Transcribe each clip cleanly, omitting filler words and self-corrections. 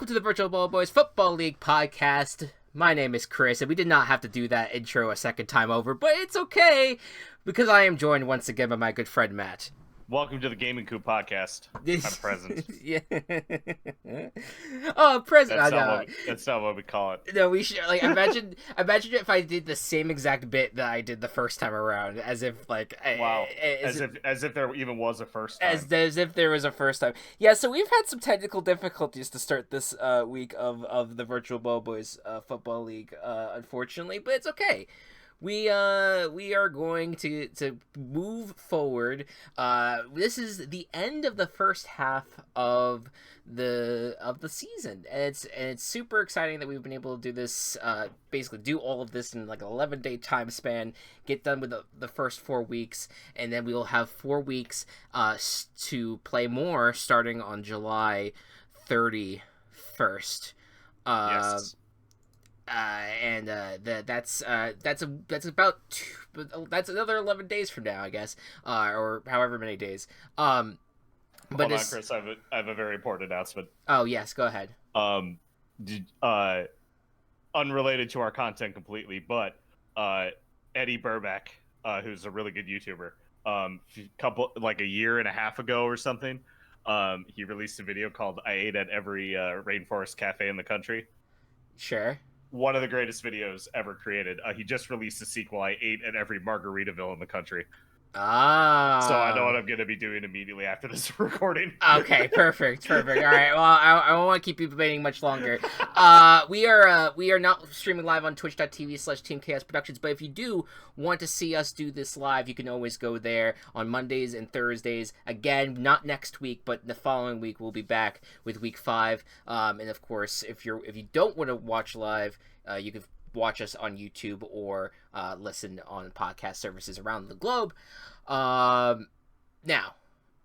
welcome to the Virtual Ball Boys Football League podcast. My name is Chris, and we did not have to do that intro a second time over, but it's okay, because I am joined once again by my good friend Matt. Welcome to the Gaming Coop podcast. I'm present. Yeah. Oh, present. That's not what we call it. No, we should imagine if I did the same exact bit that I did the first time around, as if wow, as if there even was a first time. As if there was a first time. Yeah, so we've had some technical difficulties to start this week of the Virtual Ball Boys Football League, unfortunately, but it's okay. We are going to move forward. This is the end of the first half of the season, and it's super exciting that we've been able to do this. Basically, do all of this in like an 11-day time span. Get done with the first 4 weeks, and then we will have 4 weeks to play more starting on July 31st. Yes. That's another 11 days from now, I guess, or however many days. Hold on, Chris. I have a very important announcement. Oh yes, go ahead. Unrelated to our content completely, but Eddie Burback, who's a really good YouTuber, a year and a half ago or something, he released a video called "I Ate at Every Rainforest Cafe in the Country." Sure. One of the greatest videos ever created. He just released a sequel, "I Ate at Every Margaritaville in the Country." Ah. So I know what I'm going to be doing immediately after this recording. Okay, perfect. All right. Well, I won't want to keep you waiting much longer. We are not streaming live on twitch.tv/Team Chaos Productions, but if you do want to see us do this live, you can always go there on Mondays and Thursdays. Again, not next week, but the following week we'll be back with week 5. And of course, if you don't want to watch live, you can watch us on YouTube or listen on podcast services around the globe. Now,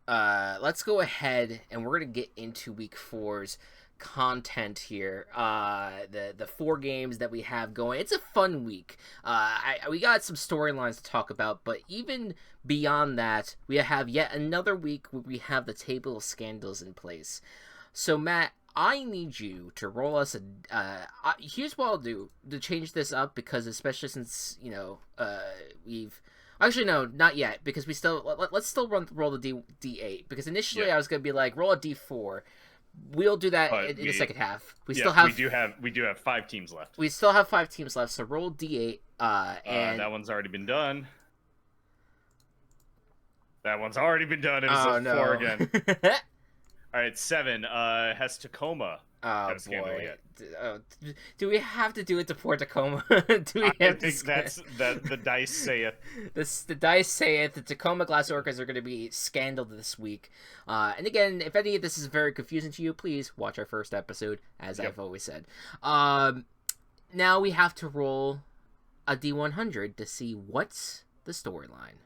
let's go ahead and we're going to get into week 4's content here. The 4 games that we have going. It's a fun week. We got some storylines to talk about, but even beyond that, we have yet another week where we have the table of scandals in place. So, Matt, I need you to roll us here's what I'll do to change this up, because especially since, we've... Actually, no, not yet, because let's still roll the D8, because initially I was going to be like, roll a D4. We'll do that in the second half. We do have 5 teams left. We still have 5 teams left, so roll D8, and... that one's already been done. It was a 4 again. All right, 7 has Tacoma. Oh boy! Do we have to do it for Tacoma? I think that's the dice saith. The dice saith the Tacoma Glass Orcas are going to be scandaled this week. And again, if any of this is very confusing to you, please watch our first episode, as I've always said. Now we have to roll a D100 to see what's the storyline.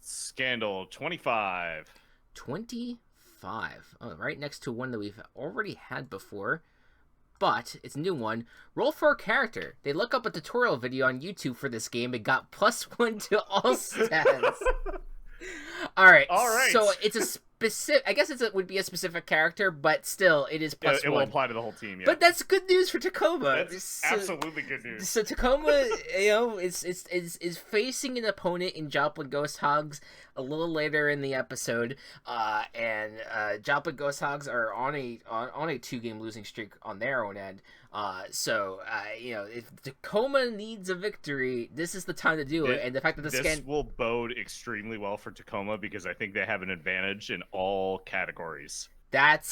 Scandal 25. 25. Oh, right next to one that we've already had before, but it's a new one. Roll for a character. They look up a tutorial video on YouTube for this game and got +1 to all stats. All right. So it's a specific. I guess it would be a specific character, but still, it is +1. It will apply to the whole team. Yeah. But that's good news for Tacoma. That's absolutely good news. So Tacoma, is facing an opponent in Joplin Ghost Hogs a little later in the episode, and Joplin Ghost Hogs are on a 2-game losing streak on their own end. So if Tacoma needs a victory, this is the time to do it. And the fact that this will bode extremely well for Tacoma, because I think they have an advantage in all categories. That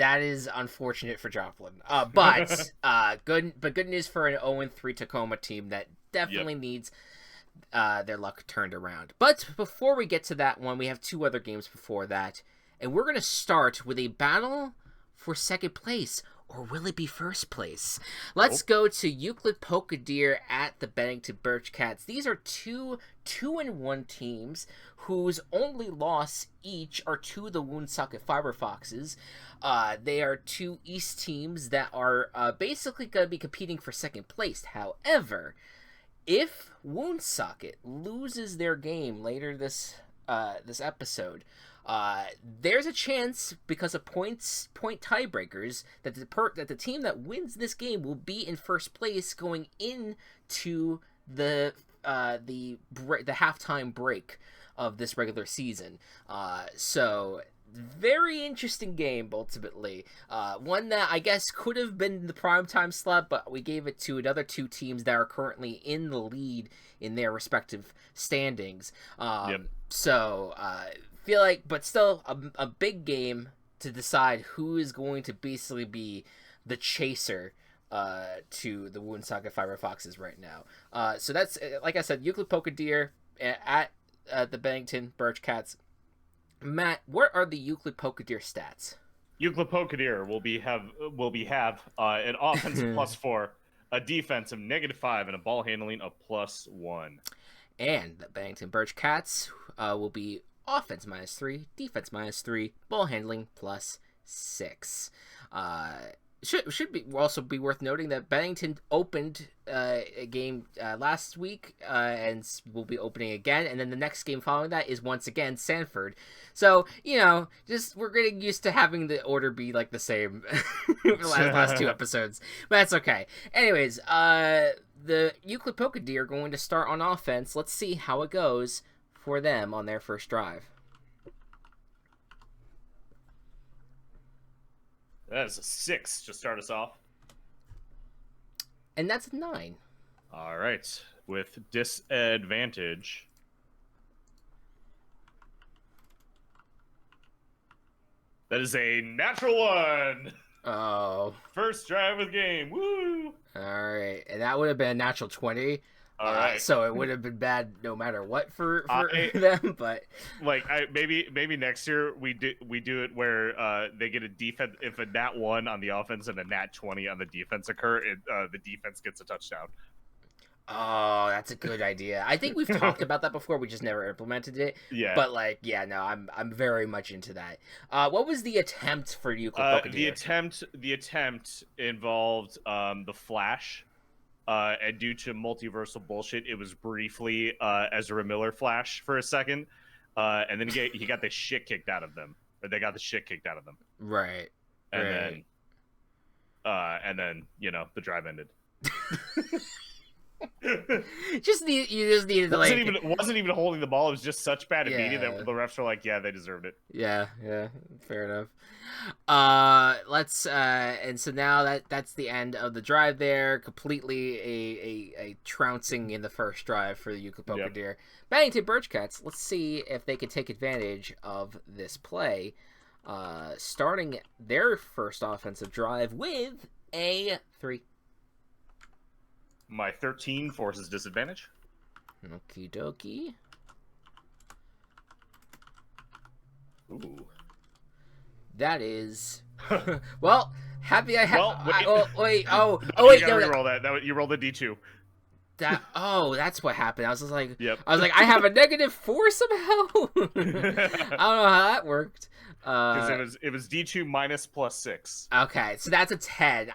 is unfortunate for Joplin. But good news for an 0-3 Tacoma team that definitely needs their luck turned around. But before we get to that one, we have 2 other games before that, and we're going to start with a battle for second place. Or will it be first place? Let's go to Euclid Polka Deer at the Bennington Birch Cats. These are 2-1 teams whose only loss each are to the Woonsocket Fiber Foxes. They are 2 East teams that are basically going to be competing for second place. However, if Woonsocket loses their game later this episode, There's a chance because of point tiebreakers that the team that wins this game will be in first place going into the halftime break of this regular season. So very interesting game ultimately. One that I guess could have been the primetime slot, but we gave it to another two teams that are currently in the lead in their respective standings. So feel like, but still a big game to decide who is going to basically be the chaser to the Woonsocket Fiber Foxes right now. So that's, like I said, Euclid Poké at the Bennington Birch Cats. Matt, what are the Euclid Poké stats? Euclid Poké will have an offensive +4, a defensive -5, and a ball handling of +1. And the Bennington Birch Cats will be offense -3, defense -3, ball handling +6. Should be also be worth noting that Bennington opened a game last week and will be opening again, and then the next game following that is once again Sanford. So just we're getting used to having the order be like the same for the last two episodes, but that's okay. Anyways, the Euclid Poké are going to start on offense. Let's see how it goes for them on their first drive. That is a 6 to start us off. And that's a 9. All right. With disadvantage. That is a natural 1. Oh. First drive of the game. Woo! All right. And that would have been a natural 20. All right. So it would have been bad no matter what for them, but maybe next year we do it where they get a defense, if a nat 1 on the offense and a nat 20 on the defense occur, the defense gets a touchdown. Oh, that's a good idea. I think we've talked about that before. We just never implemented it. Yeah. But I'm very much into that. What was the attempt for Euclid Poké? The attempt involved the flash. And due to multiversal bullshit, it was briefly Ezra Miller Flash for a second, and then he got the shit kicked out of them, or they got the shit kicked out of them. Right. And then the drive ended. You just needed to wasn't even holding the ball. It was just such bad media that the refs were like, yeah, they deserved it. Yeah, fair enough. And so now that's the end of the drive there. Completely a trouncing in the first drive for the Euclid Poké. Bennington Birch Cats, let's see if they can take advantage of this play. Starting their first offensive drive with a 3. My 13 forces disadvantage. Okie dokie. Ooh. That is... well, happy I have... Well, wait. No, re-roll that. You rolled a D2. That's what happened. I was just like... Yep. I was like, I have a -4 somehow? I don't know how that worked. Because it was D2 minus +6. Okay, so that's a 10.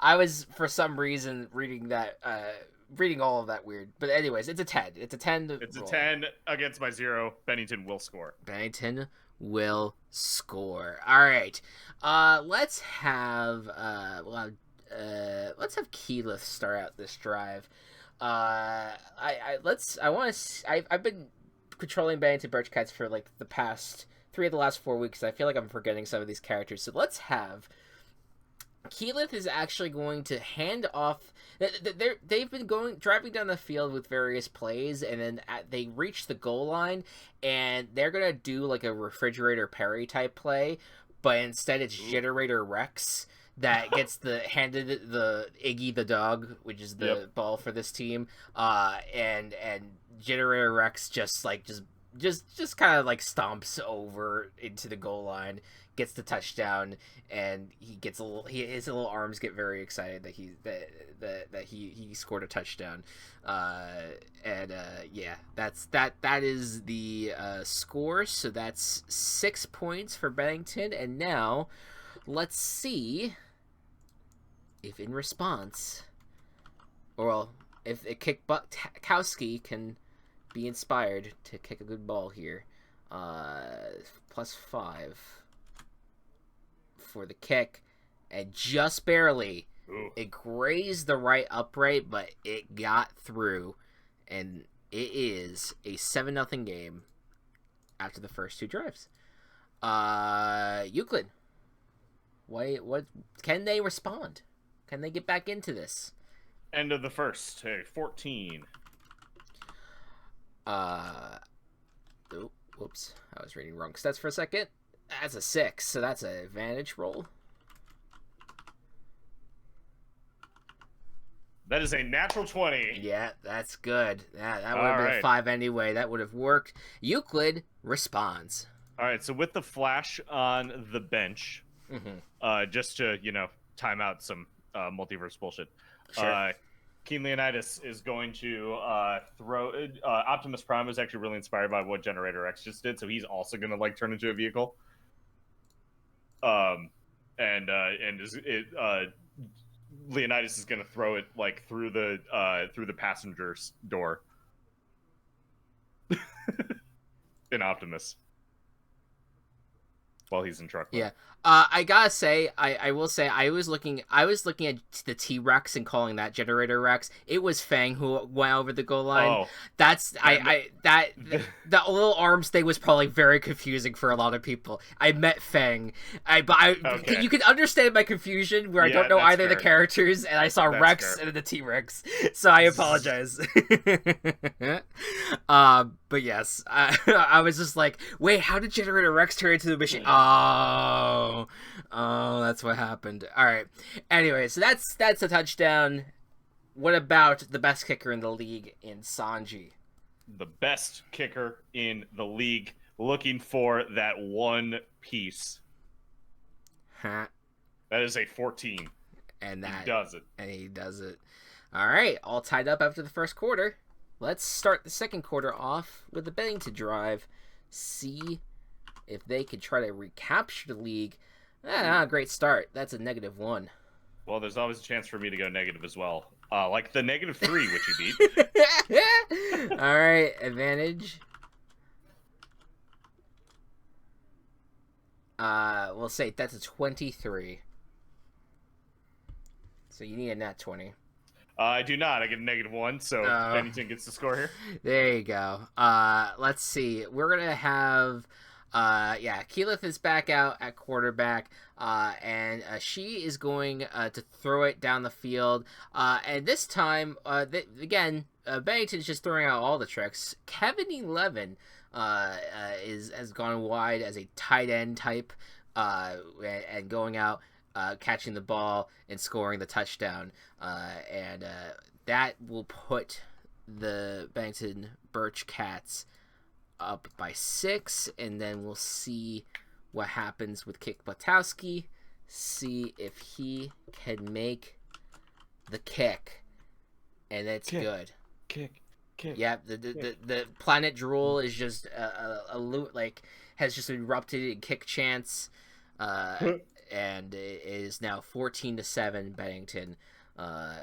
I was, for some reason, reading all of that weird. But anyways, it's a 10. It's a 10 It's a 10 against my 0. Bennington will score. Bennington will score. All right. Let's have Keyleth start out this drive. I've been controlling Bennington Birch Cats for like the past 3 of the last 4 weeks. I feel like I'm forgetting some of these characters. So let's have... Keyleth is actually going to hand off. They've been driving down the field with various plays, and then they reach the goal line, and they're gonna do like a refrigerator Perry type play, but instead it's Generator Rex that gets handed the Iggy the dog, which is the ball for this team, and Generator Rex just kind of like stomps over into the goal line, gets the touchdown, and his little arms get very excited that he scored a touchdown. That is the score. So that's 6 points for Bennington, and now let's see if in response, or if Kick Butt Kowski can be inspired to kick a good ball here. +5 for the kick, and just barely. Ooh. It grazed the right upright, but it got through, and it is a 7-0 game after the first 2 drives. Euclid, what can they respond? Can they get back into this? End of the first. Hey, 14. Whoops, I was reading wrong stats for a second. That's a 6, so that's an advantage roll. That is a natural 20. Yeah, that's good. That would have been a 5 anyway. That would have worked. Euclid responds. All right, so with the flash on the bench, just to, time out some multiverse bullshit, Sure. Keen Leonidas is going to throw... Optimus Prime is actually really inspired by what Generator X just did, so he's also going to, turn into a vehicle. Leonidas is going to throw it, through the passenger's door. In Optimus. While he's in truck mode. Yeah. I gotta say, I will say, I was looking at the T-Rex and calling that Generator Rex. It was Fang who went over the goal line. Oh. That's that little arms thing was probably very confusing for a lot of people. I met Fang. Okay. You can understand my confusion where I don't know either of the characters, and I saw Rex and the T-Rex, so I apologize. But yes, I was just like, wait, how did Generator Rex turn into the machine? Oh, that's what happened. All right. Anyway, so that's a touchdown. What about the best kicker in the league in Sanji? The best kicker in the league, looking for that one piece. Huh. That is a 14. And he does it. And he does it. All right, all tied up after the first quarter. Let's start the second quarter off with the Bennington drive. See if they could try to recapture the league. Not a great start. That's a -1. Well, there's always a chance for me to go negative as well. Like the -3, which you beat. All right, advantage. We'll say that's a 23. So you need a nat 20. I do not. I get a -1, so Bennington gets the score here. There you go. Let's see. We're gonna have Keyleth is back out at quarterback, and she is going to throw it down the field. And this time, again, Bennington is just throwing out all the tricks. Kevin 11 has gone wide as a tight end type, and going out, catching the ball and scoring the touchdown. And that will put the Bennington Birch Cats up by 6, and then we'll see what happens with Kick Blatowski. See if he can make the kick, and it's good. Kick. Yeah, the Planet Drool is just has just erupted in kick chance, and it is now 14-7 Bennington,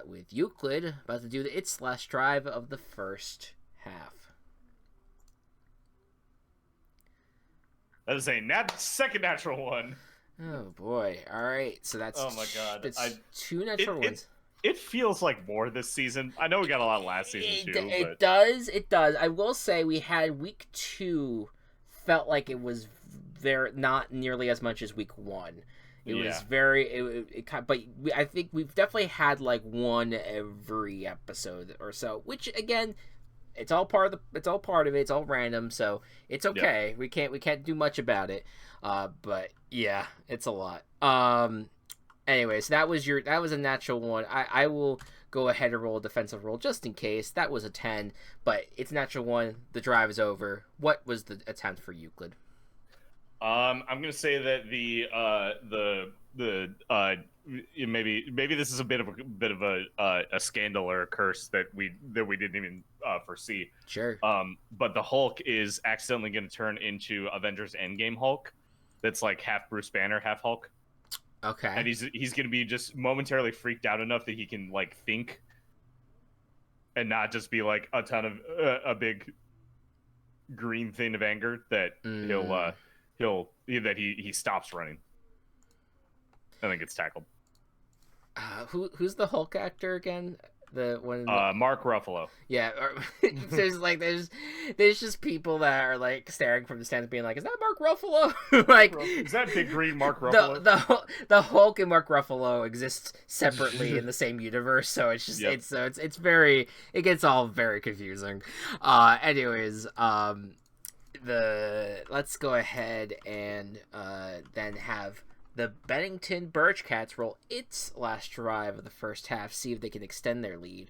with Euclid about to do its last drive of the first half. That is a second natural one. Oh boy! All right, so that's oh my god, that's 2 natural ones. It feels like more this season. I know we got a lot last season too. It does. I will say we had week 2 felt like it was not nearly as much as week 1. It was very but I think we've definitely had like one every episode or so, which again, it's all part of it. It's all random, so it's okay. Yep. We can't do much about it. But yeah, it's a lot. Anyways, that was a natural one. I will go ahead and roll a defensive roll just in case. That was a 10, but it's natural one. The drive is over. What was the attempt for Euclid? I'm gonna say that maybe this is a bit of a scandal or a curse that we didn't even foresee. Sure. But the Hulk is accidentally going to turn into Avengers Endgame Hulk. That's like half Bruce Banner, half Hulk. Okay. And he's going to be just momentarily freaked out enough that he can like think, and not just be like a ton of a big green thing of anger that he stops running and then gets tackled. Who's the Hulk actor again? The one. Mark Ruffalo. Yeah, there's just people that are like staring from the stands, being like, "Is that Mark Ruffalo?" Like, is that big green Mark Ruffalo? The Hulk and Mark Ruffalo exist separately in the same universe, so it's just it's very, it gets all very confusing. Anyways, let's go ahead and then have the Bennington Birch Cats roll its last drive of the first half, see if they can extend their lead.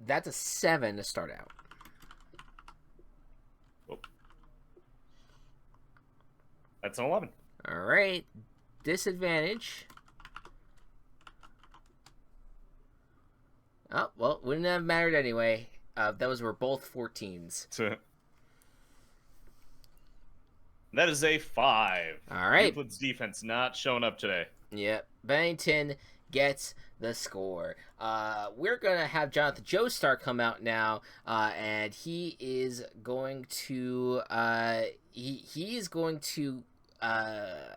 That's a 7 to start out. Oh. That's an 11. All right. Disadvantage. Oh, well, wouldn't have mattered anyway. Those were both 14s. That is a 5. All right. Euclid's defense not showing up today. Yep. Bennington gets the score. We're going to have Jonathan Joestar come out now, and he is going to... he's going to... I'm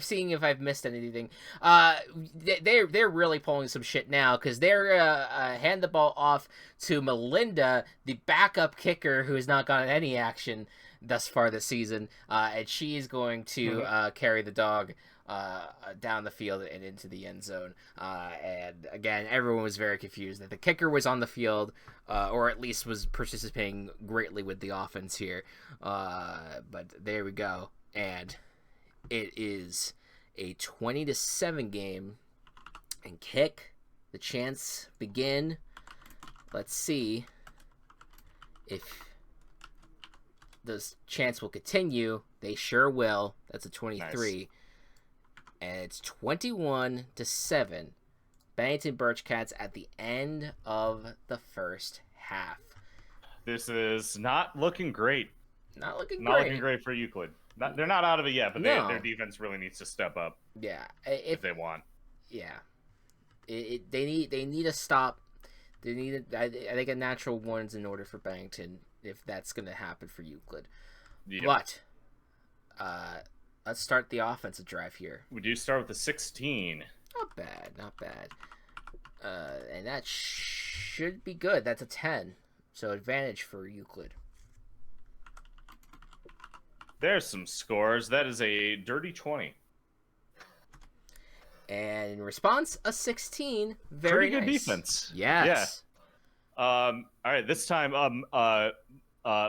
seeing if I've missed anything. They're really pulling some shit now, because they're hand the ball off to Melinda, the backup kicker who has not gotten any action thus far this season, and she's going to carry the dog down the field and into the end zone. And again, everyone was very confused that the kicker was on the field, or at least was participating greatly with the offense here. But there we go, and it is a 20-7 game, and kick the chance begin. Let's see if this chance will continue. They sure will. That's a 23. Nice. And it's 21-7. Bennington Birch Cats at the end of the first half. This is not looking great. Not looking great for Euclid. They're not out of it yet, but their defense really needs to step up. Yeah, if they want. Yeah, they need to stop. They need I think a natural ones in order for Bennington, if that's going to happen for Euclid. Yep. But let's start the offensive drive here. We do start with the 16. Not bad. And that should be good. That's a 10. So advantage for Euclid. There's some scores. That is a dirty 20. And in response, a 16. Very Pretty good nice. Defense. Yes. Yeah. All right. This time,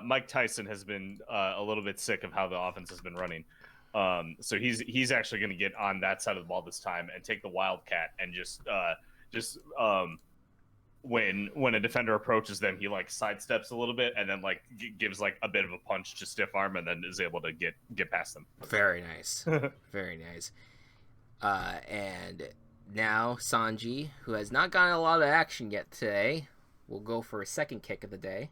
Mike Tyson has been a little bit sick of how the offense has been running. So he's actually going to get on that side of the ball this time and take the Wildcat and just when a defender approaches them, he like sidesteps a little bit and then like gives like a bit of a punch to stiff arm and then is able to get past them. Very nice. Very nice. And now Sanji, who has not gotten a lot of action yet today, will go for a second kick of the day.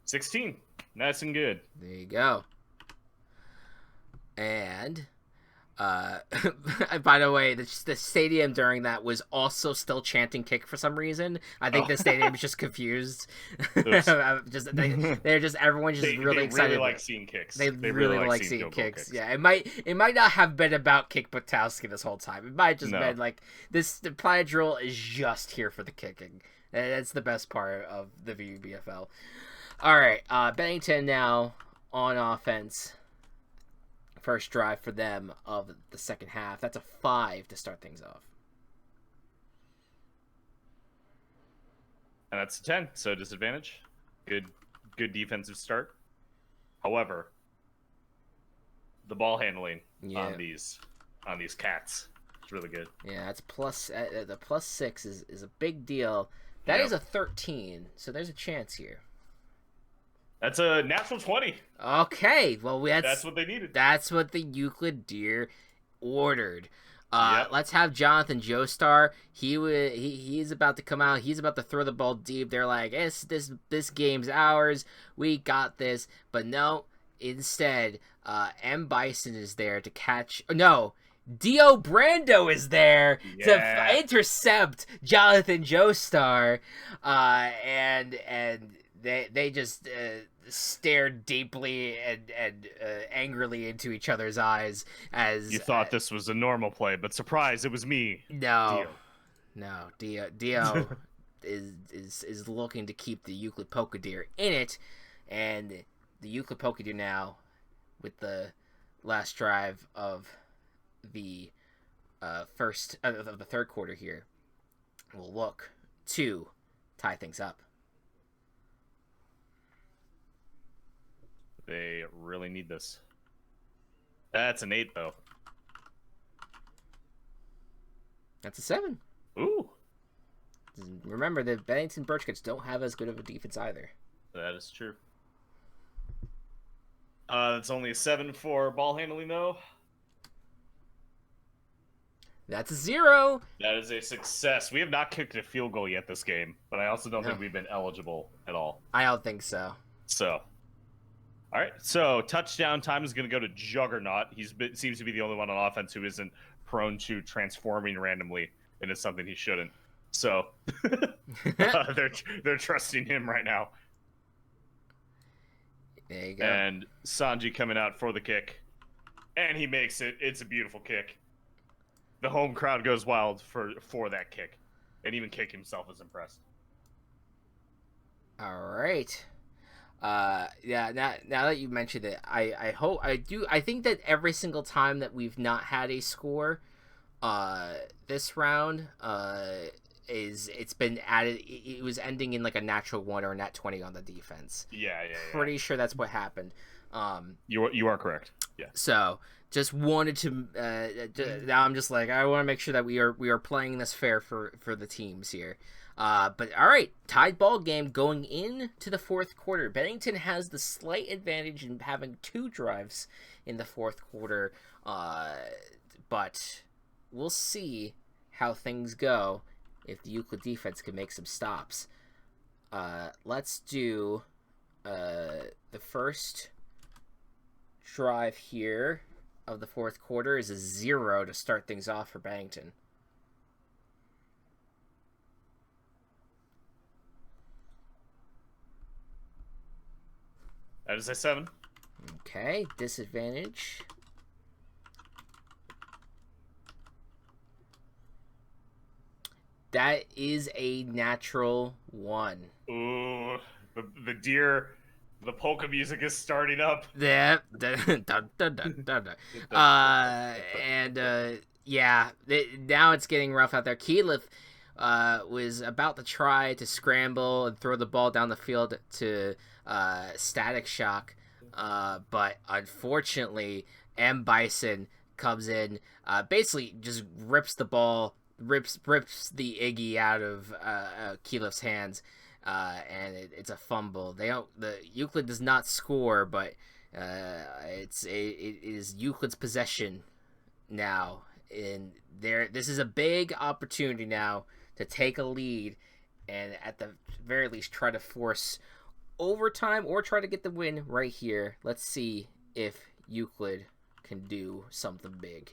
$16. Nice and good. There you go. And by the way, the stadium during that was also still chanting kick for some reason. I think the stadium is just confused. Everyone's just really excited. They really like seeing kicks. They really like seeing kicks. Yeah, it might not have been about Kick Butowski this whole time. It might have just been like the Playa drill is just here for the kicking. And that's the best part of the VBBFL. All right, Bennington now on offense. First drive for them of the second half. That's a 5 to start things off. And that's a 10, so disadvantage. Good defensive start. However, the ball handling on these cats is really good. Yeah, that's plus. The +6 is a big deal. That is a 13, so there's a chance here. That's a natural 20. Okay, well that's what they needed. That's what the Euclid Deer ordered. Let's have Jonathan Joestar. He's about to come out. He's about to throw the ball deep. They're like, this game's ours. We got this. But no, instead, M. Bison is there to catch. No, Dio Brando is there to intercept Jonathan Joestar, and they just stare deeply and angrily into each other's eyes as you thought this was a normal play, but surprise, it was me. No, Dio is looking to keep the Euclid Pokedeer in it, and the Euclid Pokedeer now, with the last drive of the of the third quarter here, will look to tie things up. They really need this. That's an 8, though. That's a 7. Ooh. Remember, the Bennington Birchkits don't have as good of a defense either. That is true. That's only a 7 for ball handling, though. That's a 0. That is a success. We have not kicked a field goal yet this game, but I also don't think we've been eligible at all. I don't think so. So, all right. So touchdown time is going to go to Juggernaut. Seems to be the only one on offense who isn't prone to transforming randomly into something he shouldn't. So they're trusting him right now. There you go. And Sanji coming out for the kick, and he makes it. It's a beautiful kick. The home crowd goes wild for that kick, and even Kick himself is impressed. All right. Yeah. Now that you mentioned it, I think that every single time that we've not had a score, this round, it's been added. It was ending in like a natural 1 or a nat 20 on the defense. Yeah. Pretty sure that's what happened. You are correct. Yeah. So just wanted to. Now I'm just like, I want to make sure that we are playing this fair for the teams here. But all right, tied ball game going into the fourth quarter. Bennington has the slight advantage in having 2 drives in the fourth quarter. But we'll see how things go if the Euclid defense can make some stops. Let's do the first drive here of the fourth quarter is a 0 to start things off for Bennington. That is a 7. Okay, disadvantage. That is a natural 1. Ooh, the deer, the polka music is starting up. Yeah. Yeah, now it's getting rough out there. Keyleth was about to try to scramble and throw the ball down the field to Static Shock, but unfortunately, M. Bison comes in, basically just rips the ball, rips the Iggy out of Keyleth's hands, and it's a fumble. The Euclid does not score, but it is Euclid's possession now. And this is a big opportunity now to take a lead, and at the very least try to force overtime or try to get the win right here. Let's see if Euclid can do something big.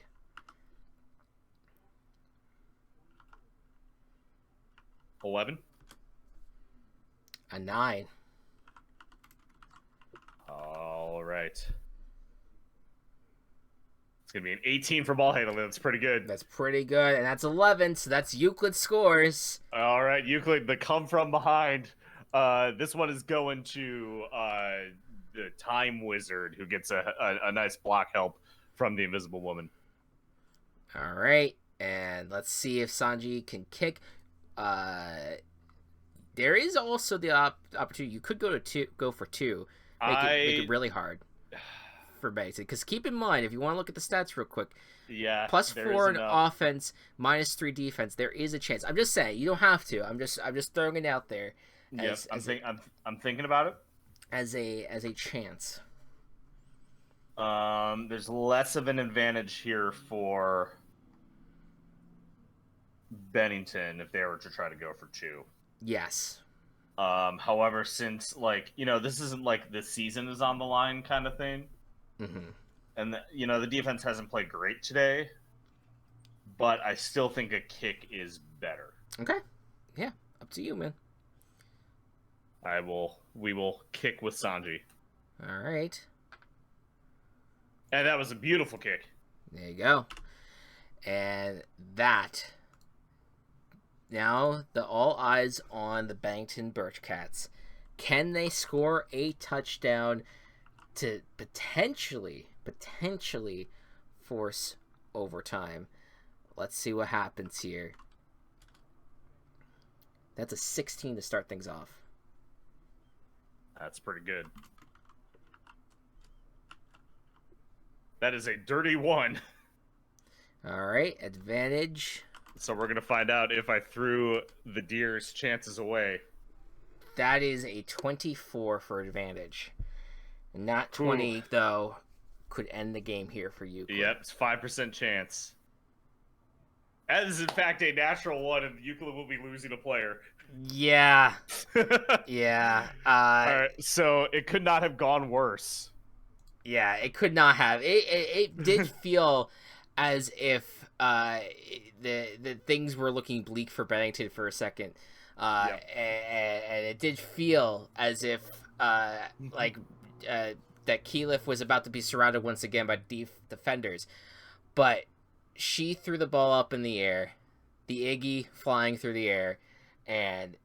$11. A 9. All right. It's going to be an 18 for ball handling. That's pretty good. That's pretty good. And that's 11, so that's Euclid scores. All right, Euclid, the come from behind. This one is going to the Time Wizard, who gets a nice block help from the Invisible Woman. All right, and let's see if Sanji can kick. There is also the opportunity. You could go for 2. Make it really hard for Bennington. Because keep in mind, if you want to look at the stats real quick, +4 in offense, -3 defense. There is a chance. I'm just saying, you don't have to. I'm just throwing it out there. Yes, I'm thinking about it as a chance. There's less of an advantage here for Bennington if they were to try to go for 2. Yes. However, since this isn't like the season is on the line kind of thing. Mm-hmm. And the defense hasn't played great today, but I still think a kick is better. Okay. Yeah, up to you, man. We will kick with Sanji. All right. And that was a beautiful kick. There you go. And that. Now, all eyes on the Bennington Birchcats. Can they score a touchdown to potentially force overtime? Let's see what happens here. That's a 16 to start things off. That's pretty good. That is a dirty one. All right, advantage. So we're going to find out if I threw the Deer's chances away. That is a 24 for advantage. Not 20, though, could end the game here for you. Yep, it's 5% chance. That is, in fact, a natural one, and Euclid will be losing a player. Yeah. Yeah. All right, so it could not have gone worse. Yeah, it could not have. It did feel as if the things were looking bleak for Bennington for a second. Yep. And it did feel as if that Keyleth was about to be surrounded once again by defenders. But she threw the ball up in the air, the Iggy flying through the air, and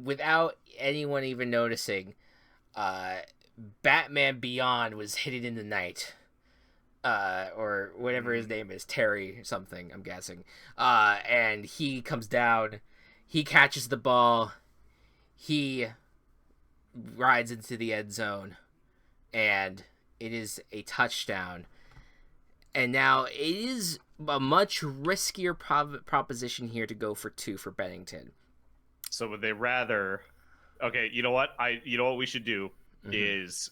without anyone even noticing, Batman Beyond was hidden in the night. Or whatever his name is, Terry something, I'm guessing. And he comes down, he catches the ball, he rides into the end zone, and it is a touchdown. And now it is a much riskier proposition here to go for 2 for Bennington. So would they rather? Okay, you know what we should do is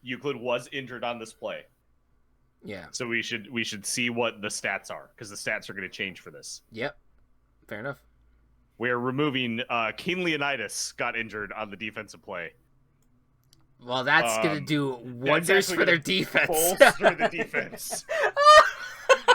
Euclid was injured on this play. Yeah. So we should see what the stats are, because the stats are going to change for this. Yep. Fair enough. We're removing King Leonidas got injured on the defensive play. Well, that's going to do wonders for their defense. Bolster the defense.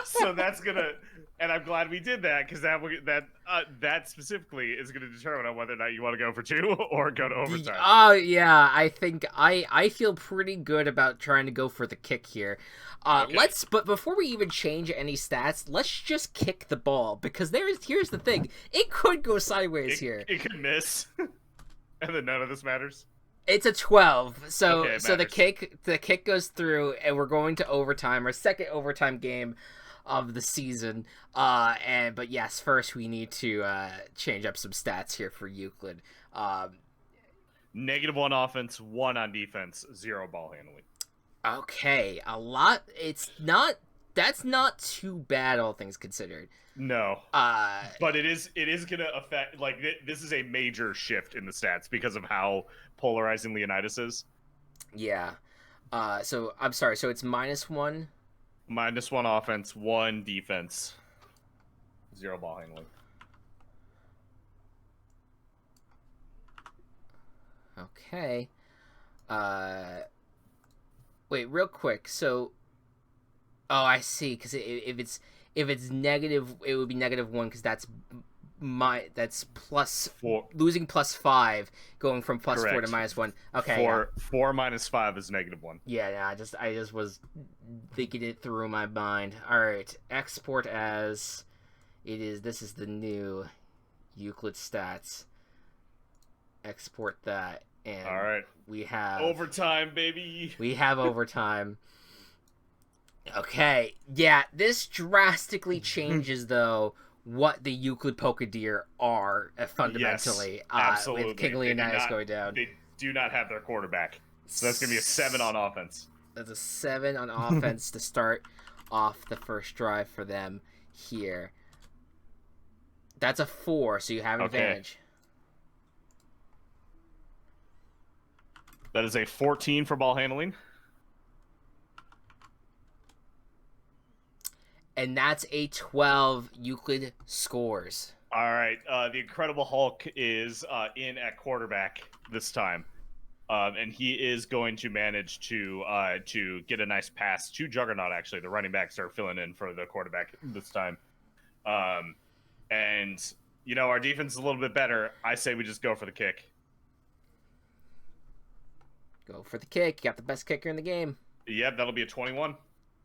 So that's going to... And I'm glad we did that, because that specifically is going to determine on whether or not you want to go for 2 or go to overtime. Oh, yeah. I think I feel pretty good about trying to go for the kick here. Okay. But before we even change any stats, let's just kick the ball, because here's the thing. It could go sideways here. It could miss. And then none of this matters. It's a 12. So the kick goes through, and we're going to overtime, our second overtime game of the season. But yes, first we need to change up some stats here for Euclid. -1 offense, 1 on defense, 0 ball handling. Okay, a lot. That's not too bad, all things considered. No. But it is going to affect, this is a major shift in the stats because of how polarizing Leonidas is. Yeah. So I'm sorry. So it's -1. -1 offense, 1 defense, 0 ball handling. Okay. Wait, real quick. So, I see. Because if it's negative, it would be -1. Because that's +4, losing +5, going from +4 to -1. Okay. 4 minus 5 is -1. Yeah. I just was thinking it through my mind. All right. Export as it is. This is the new Euclid stats. Export that. And all right. We have overtime, baby. We have overtime. Okay. Yeah, this drastically changes though what the Euclid Pokedeer are fundamentally. Yes, absolutely. With King Leonidas going down. They do not have their quarterback. So that's going to be a 7 on offense. That's a 7 on offense to start off the first drive for them here. That's a 4, so you have an advantage. That is a 14 for ball handling. And that's a 12. Euclid scores. All right. The Incredible Hulk is in at quarterback this time. And he is going to manage to get a nice pass to Juggernaut. Actually, the running backs are filling in for the quarterback this time. And our defense is a little bit better. I say we just go for the kick. Go for the kick. You got the best kicker in the game. Yep, that'll be a 21.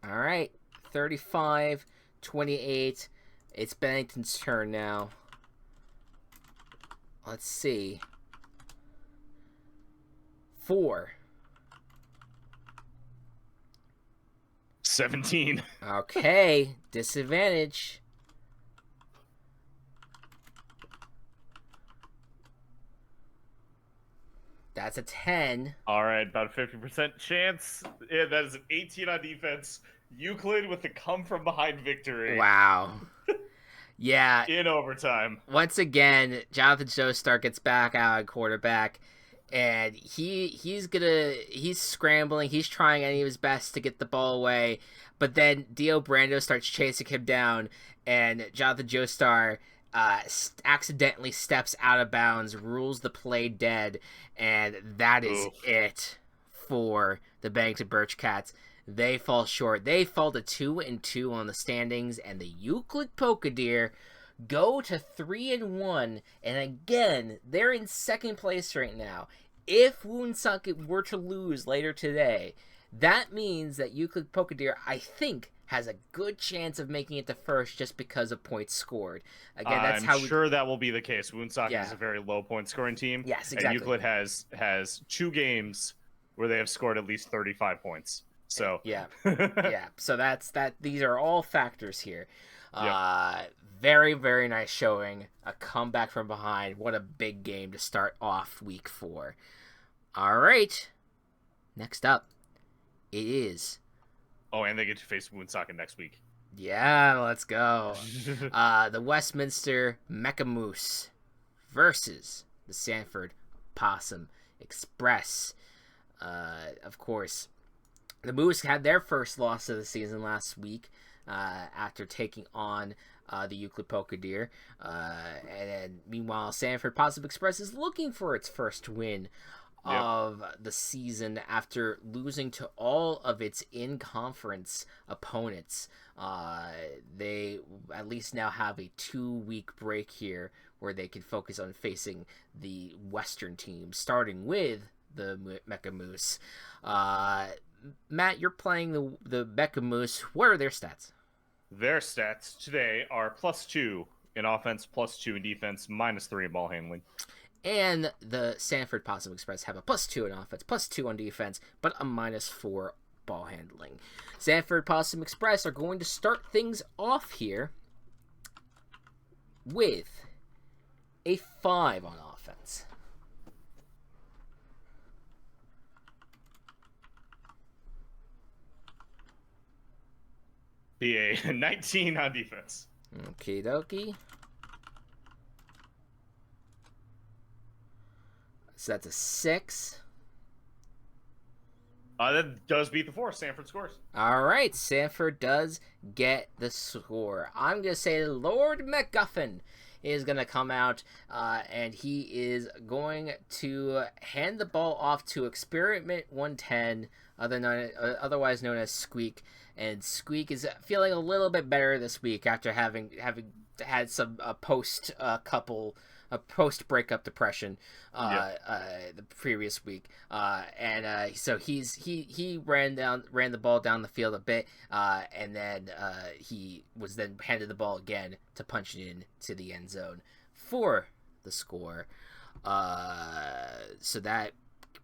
All right, 35-28. It's Bennington's turn now. Let's see. 4. 17. Okay, disadvantage. That's a 10. All right, about a 50% chance. Yeah, that is an 18 on defense. Euclid with the come-from-behind victory. Wow. Yeah. In overtime. Once again, Jonathan Joestar gets back out at quarterback, and he's scrambling. He's trying any of his best to get the ball away, but then Dio Brando starts chasing him down, and Jonathan Joestar accidentally steps out of bounds, rules the play dead, and that is it for the Bennington Birch Cats. They fall short. They fall to 2-2 on the standings, and the Euclid Pokedeer go to 3-1, and again, they're in second place right now. If Woonsocket were to lose later today, that means that Euclid Pokedeer, I think, has a good chance of making it to first just because of points scored. Again, that's I'm sure that will be the case. Woonsocket is a very low point scoring team. Yes, exactly. And Euclid has 2 games where they have scored at least 35 points. So yeah. So that's that. These are all factors here. Yep. Very, very nice showing. A comeback from behind. What a big game to start off week 4. All right. Next up, it is. Oh, and they get to face Woonsocket next week. Yeah, let's go. The Westminster Mecha Moose versus the Sanford Possum Express. Of course, the Moose had their first loss of the season last week after taking on the Euclid Pokedeer. And meanwhile, Sanford Possum Express is looking for its first win of the season after losing to all of its in-conference opponents. They at least now have a 2-week break here where they can focus on facing the Western team, starting with the Mecha Moose. Matt, you're playing the Mecha Moose. What are their stats? Their stats today are +2 in offense, +2 in defense, -3 in ball handling. And the Sanford Possum Express have a +2 in offense, +2 on defense, but a -4 ball handling. Sanford Possum Express are going to start things off here with a 5 on offense. Be a 19 on defense. Okie dokie. So that's a 6. That does beat the 4. Sanford scores. All right, Sanford does get the score. I'm going to say Lord MacGuffin is going to come out, and he is going to hand the ball off to Experiment 110, otherwise known as Squeak. And Squeak is feeling a little bit better this week after having had some post breakup depression the previous week, so he ran the ball down the field a bit, and then he was then handed the ball again to punch it in to the end zone for the score. So that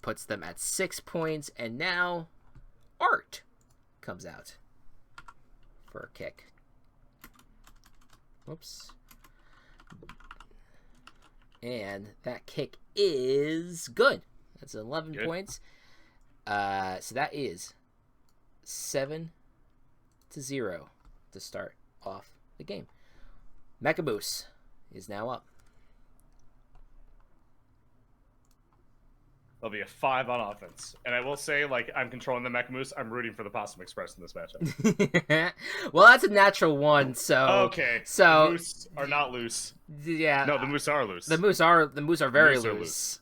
puts them at 6 points, and now Art comes out for a kick. Whoops. And that kick is good. That's 11 points. So that is 7-0 to start off the game. Mecha Moose is now up. There'll be a 5 on offense. And I will say, like, I'm controlling the Mecha Moose. I'm rooting for the Possum Express in this matchup. Well, that's a natural one, so... Okay, So... the Moose are not loose. Yeah. No, the Moose are loose. The Moose are very loose.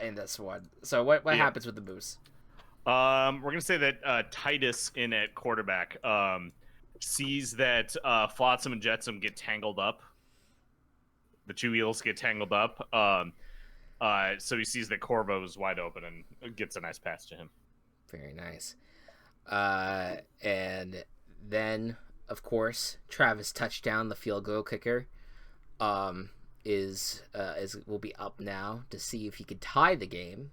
In this one. So what happens with the Moose? We're gonna say that Titus in at quarterback sees that Flotsam and Jetsam get tangled up. The two eels get tangled up. So he sees that Corvo is wide open and gets a nice pass to him. Very nice. And then, of course, Travis touchdown, the field goal kicker, will be up now to see if he could tie the game.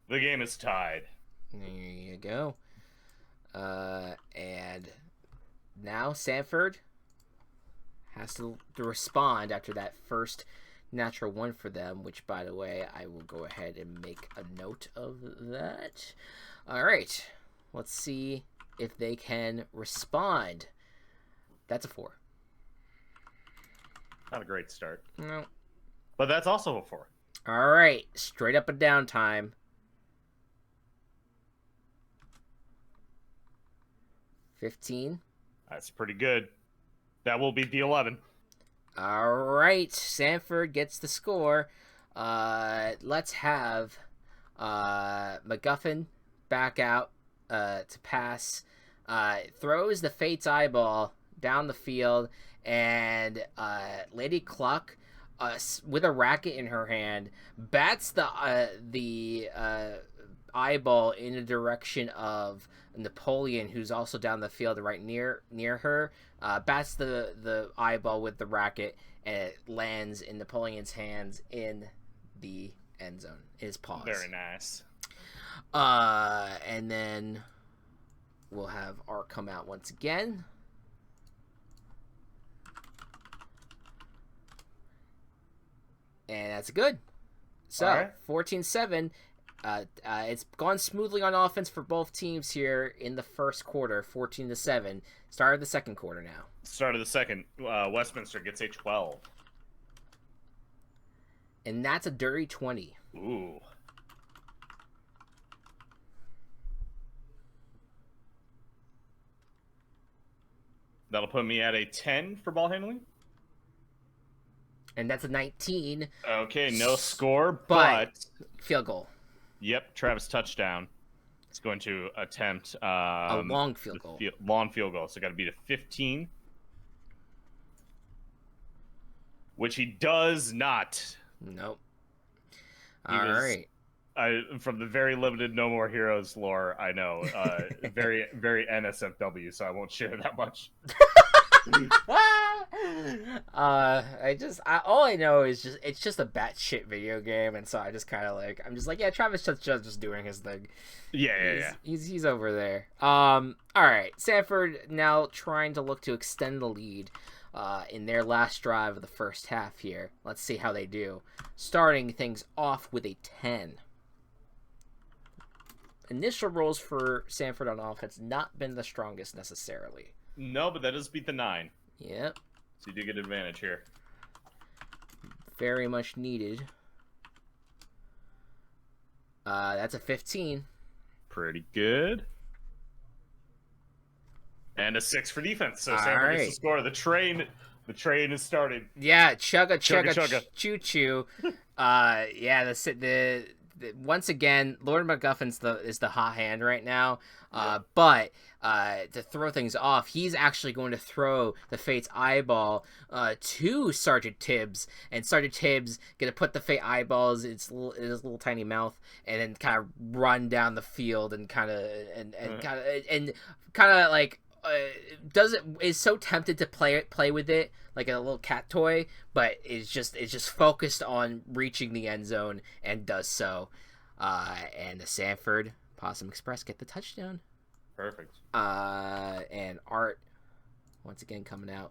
The game is tied. There you go. And now Sanford has to respond after that first natural one for them, which, by the way, I will go ahead and make a note of that. All right. Let's see if they can respond. That's a 4. Not a great start. No. But that's also a 4. All right. Straight up and down time. 15. That's pretty good. That will be the 11. All right. Sanford gets the score. Let's have McGuffin back out to pass. Throws the Fate's eyeball down the field, and Lady Cluck, with a racket in her hand, bats the eyeball in the direction of Napoleon, who's also down the field right near her. Bats the eyeball with the racket, and it lands in Napoleon's hands in the end zone. His paws. Very nice. And then we'll have Art come out once again. And that's good. So, right. 14-7. It's gone smoothly on offense for both teams here in the first quarter, 14-7. Start of the second quarter now. Start of the second. Westminster gets a 12. And that's a dirty 20. Ooh. That'll put me at a 10 for ball handling. And that's a 19. Okay, no score, but field goal. Yep, Travis touchdown. It's going to attempt a long field goal. Long field goal, so got to beat a 15. Which he does not. Nope. All right. From the very limited No More Heroes lore, I know. Very, very NSFW, so I won't share that much. All I know is it's just a batshit video game, and so I just kind of I'm just like, yeah, Travis just doing his thing. Yeah. He's over there. All right, Sanford now trying to look to extend the lead in their last drive of the first half here. Let's see how they do. Starting things off with a 10. Initial rolls for Sanford on offense not been the strongest necessarily. No, but that does beat the 9. Yep. So you do get advantage here. Very much needed. That's a 15. Pretty good. And a 6 for defense. So Sanford gets the score. The train is starting. Yeah, chugga choo choo. Yeah, the once again, Lord McGuffin's is the hot hand right now. But to throw things off, he's actually going to throw the Fate's eyeball to Sergeant Tibbs, and Sergeant Tibbs gonna put the Fate eyeballs in his little tiny mouth, and then kind of run down the field and is so tempted to play with it like a little cat toy, but is just focused on reaching the end zone and does so. And the Sanford Possum Express get the touchdown. Perfect. And Art once again coming out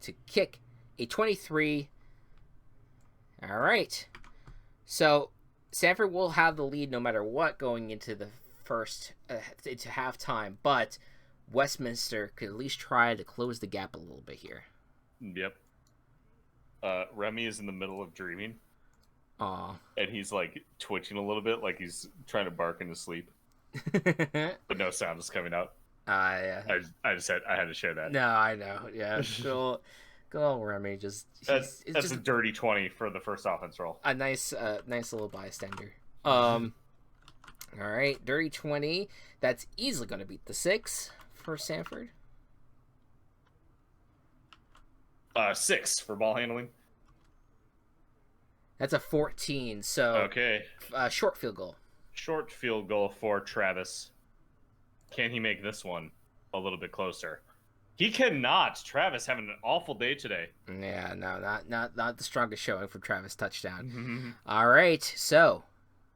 to kick a 23. All right. So Sanford will have the lead no matter what going into the first into halftime, but Westminster could at least try to close the gap a little bit here. Yep. Remy is in the middle of dreaming. Aw. And he's like twitching a little bit, like he's trying to bark in his sleep. But no sound is coming out. Yeah. I had to share that. No, I know. Yeah. Go on, Remy. That's just a dirty 20 for the first offense roll. a nice little bystander. All right, dirty 20. That's easily going to beat the 6 for Sanford. 6 for ball handling. That's a 14. So okay, short field goal. Short field goal for Travis. Can he make this one a little bit closer? He cannot. Travis having an awful day today. Yeah, no, not the strongest showing from Travis touchdown. All right, so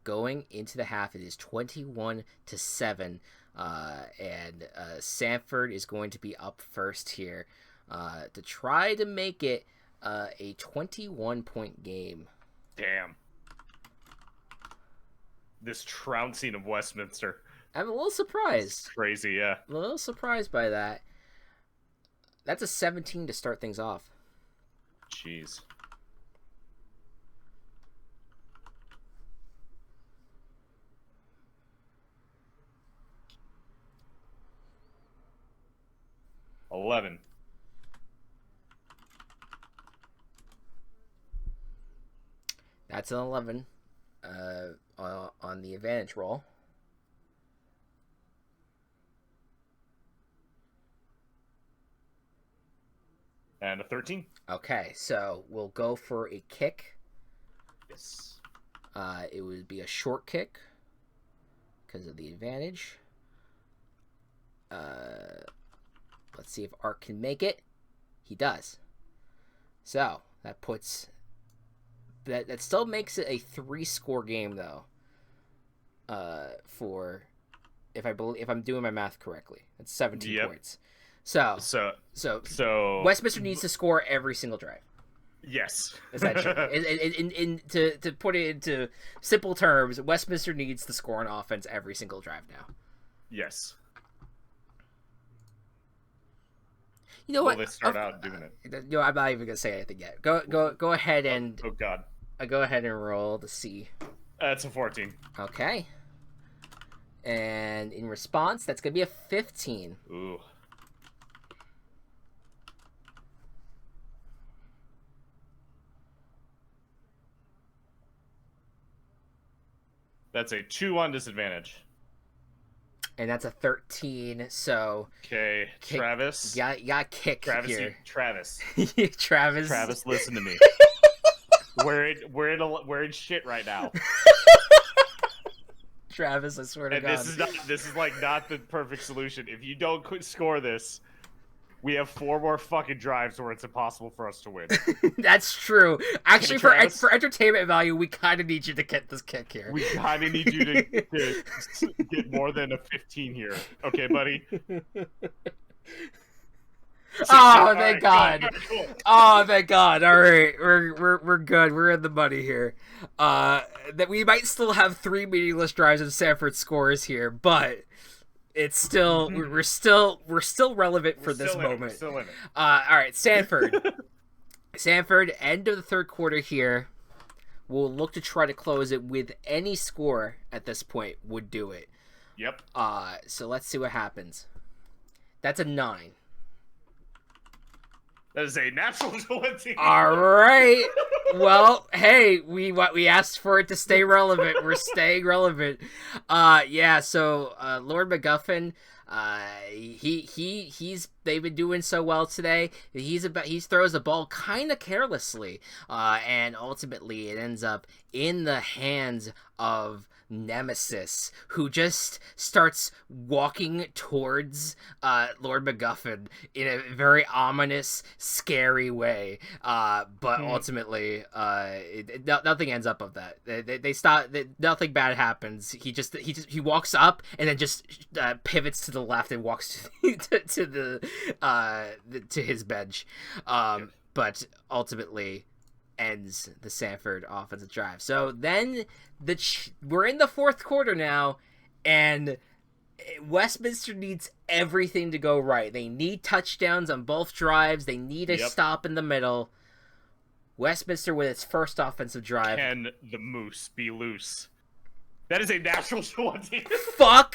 going into the half, it is 21-7, and Sanford is going to be up first here to try to make it a 21-point game. Damn. This trouncing of Westminster. I'm a little surprised. It's crazy, yeah. A little surprised by that. That's a 17 to start things off. Jeez. $11. That's an 11 on the advantage roll. And a 13. Okay, so we'll go for a kick. Yes. It would be a short kick because of the advantage. Let's see if Art can make it. He does. So that puts that still makes it a 3-score game though. For if I'm doing my math correctly, it's 17 points. So Westminster needs to score every single drive. Yes. Essentially, to put it into simple terms, Westminster needs to score on offense every single drive now. Yes. You know what? They start out doing it. You know, I'm not even gonna say anything yet. Go ahead and. Oh God. Go ahead and roll the C. That's a 14. Okay. And in response, that's gonna be a 15. Ooh. That's a 2 on disadvantage. And that's a 13, so... Okay, Travis. You got kick Travis, here. Travis, listen to me. We're in shit right now. Travis, I swear to God. This is like not the perfect solution. If you don't score this, we have 4 more fucking drives where it's impossible for us to win. That's true. Actually, for entertainment value, we kind of need you to get this kick here. We kind of need you to get more than a 15 here. Okay, buddy? Oh, thank God. Cool. Oh, thank God. All right. We're good. We're in the money here. That we might still have 3 meaningless drives and Sanford scores here, but it's still we're still relevant for this moment. Still in it. All right, Sanford. Sanford, end of the third quarter here. We'll look to try to close it with any score at this point would do it. Yep. So let's see what happens. That's a 9. That is a natural 20. All right. Well, hey, we asked for it to stay relevant. We're staying relevant. Yeah. So Lord MacGuffin, they've been doing so well today. He throws the ball kind of carelessly, and ultimately it ends up in the hands of Nemesis, who just starts walking towards Lord MacGuffin in a very ominous, scary way. But ultimately, nothing ends up of that. They stop. Nothing bad happens. He walks up and then just pivots to the left and walks to his bench. But ultimately ends the Sanford offensive drive. So then we're in the fourth quarter now, and Westminster needs everything to go right. They need touchdowns on both drives. They need a stop in the middle. Westminster with its first offensive drive. Can the Moose be loose? That is a natural 20. Fuck!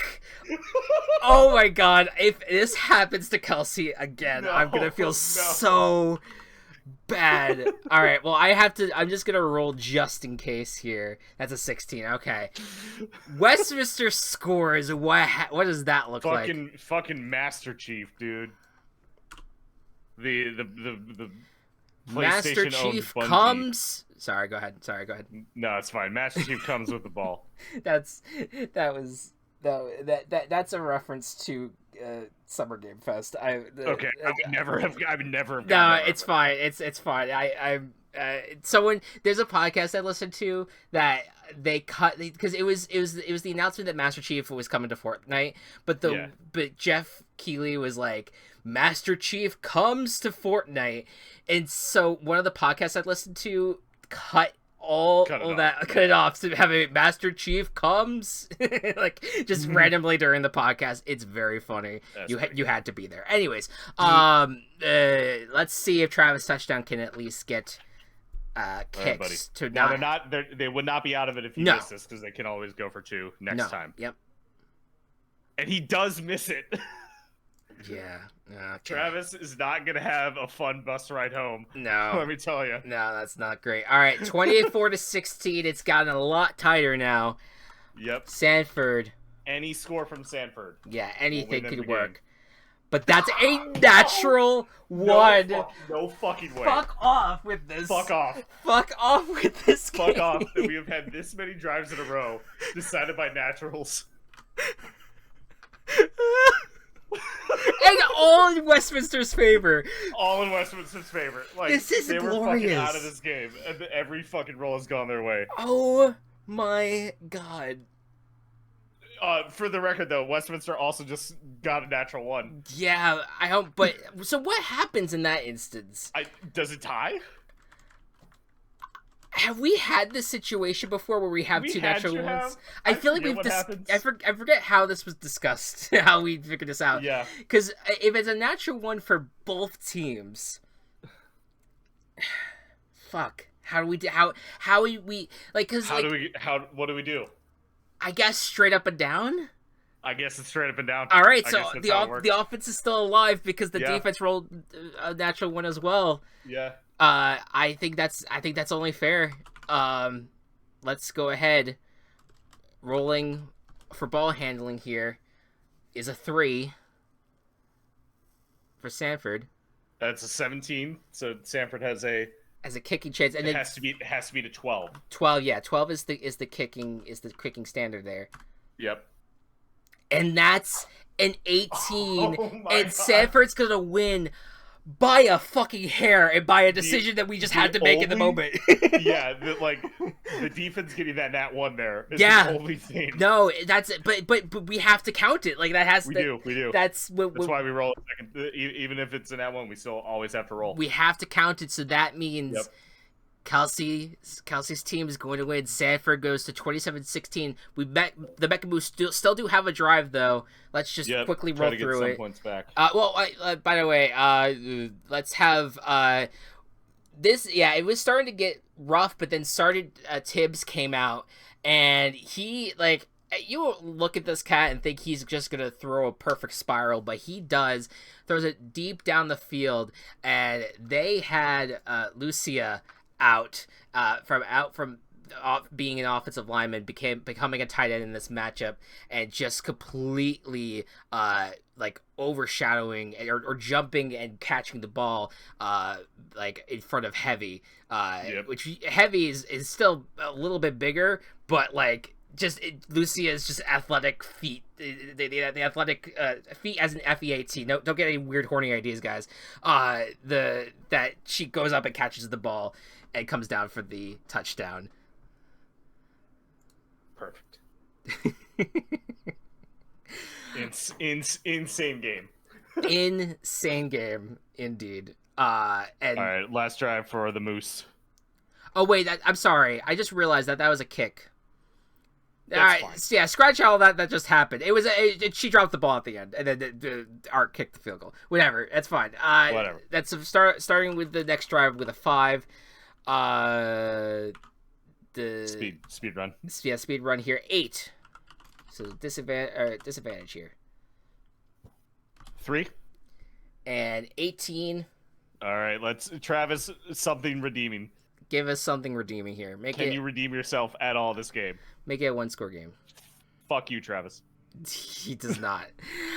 Oh my god, if this happens to Kelsey again, I'm gonna feel so bad. Alright, well, I'm just gonna roll just in case here. That's a 16, okay. Westminster scores, what does that look like? Fucking Master Chief, dude. The Master Chief comes... Sorry, go ahead. No, it's fine. Master Chief comes with the ball. That's a reference to Summer Game Fest. I would never have. No, it's fine. It's fine. There's a podcast I listened to that they cut because it was the announcement that Master Chief was coming to Fortnite, but Jeff Keighley was like, Master Chief comes to Fortnite, and so one of the podcasts I listened to cut it off to have a Master Chief comes like just randomly during the podcast. It's very funny. You had to be there. Anyways, let's see if Travis Touchdown can at least get kicks to they would not be out of it if he missed this, because they can always go for 2 next time. Yep. And he does miss it. Yeah. Okay. Travis is not going to have a fun bus ride home. No. Let me tell you. No, that's not great. All right, 28-4-16. It's gotten a lot tighter now. Yep. Sanford. Any score from Sanford. Yeah, anything could work. Game. But that's a natural one. No fucking way. Fuck off with this. Fuck off. Fuck off with this game. Fuck off that we have had this many drives in a row decided by naturals. And all in Westminster's favor. All in Westminster's favor. Like, this is glorious. Were fucking out of this game, and every fucking roll has gone their way. Oh my god. For the record, though, Westminster also just got a natural 1. Yeah, I hope. But so what happens in that instance? Does it tie? Have we had this situation before where we have 2 natural ones? I feel like I forget how this was discussed, how we figured this out. Yeah. Because if it's a natural 1 for both teams, fuck. How do we do? How we like? Cause what do we do? I guess straight up and down. I guess it's straight up and down. All right, so the offense is still alive because the defense rolled a natural 1 as well. Yeah. I think that's only fair. Let's go ahead. Rolling for ball handling here is a 3 for Sanford. That's a 17. So Sanford has a kicking chance, and it has to be to 12. 12, yeah, 12 is the kicking standard there. Yep. And that's an 18, and God. Sanford's gonna win by a fucking hair and by a decision that we just had to make in the moment. Yeah, the defense getting that nat 1 there is the only thing. No, that's it. But we have to count it. Like that has we do. That's why we roll a second. Even if it's a nat 1, we still always have to roll. We have to count it, so that means Kelsey's team is going to win. Sanford goes to 27-16. The Meccaboos still do have a drive, though. Let's just quickly roll through it. Points back. By the way, let's have this. Yeah, it was starting to get rough, but then Tibbs came out, and he you look at this cat and think he's just gonna throw a perfect spiral, but he throws it deep down the field, and they had Lucia out from being an offensive lineman, becoming a tight end in this matchup, and just completely overshadowing or jumping and catching the ball in front of Heavy, which Heavy is still a little bit bigger, but Lucia's just athletic feet, the athletic feet as an FEAT. No, don't get any weird horny ideas, guys. That she goes up and catches the ball and comes down for the touchdown. Perfect. Insane game. Insane game, indeed. All right, last drive for the Moose. Oh wait, I'm sorry. I just realized that was a kick. That's all right, fine. Yeah, scratch all that just happened. It was she dropped the ball at the end, and then Art kicked the field goal. Whatever, that's fine. Whatever. That's starting with the next drive with a 5. The speed run. Yeah, speed run here 8. So disadvantage here. 3. And 18. All right, Travis, something redeeming. Give us something redeeming here. Can you redeem yourself at all this game? Make it a 1-score game. Fuck you, Travis. He does not.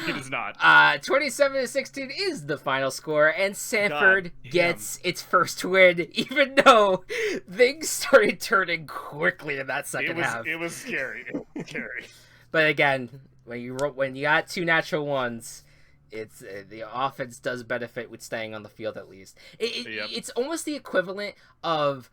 He does not. 27-16 is the final score, and Sanford gets its first win, even though things started turning quickly in that second half. It was scary. It was scary. But again, when you got 2 natural ones, it's the offense does benefit with staying on the field at least. It's almost the equivalent of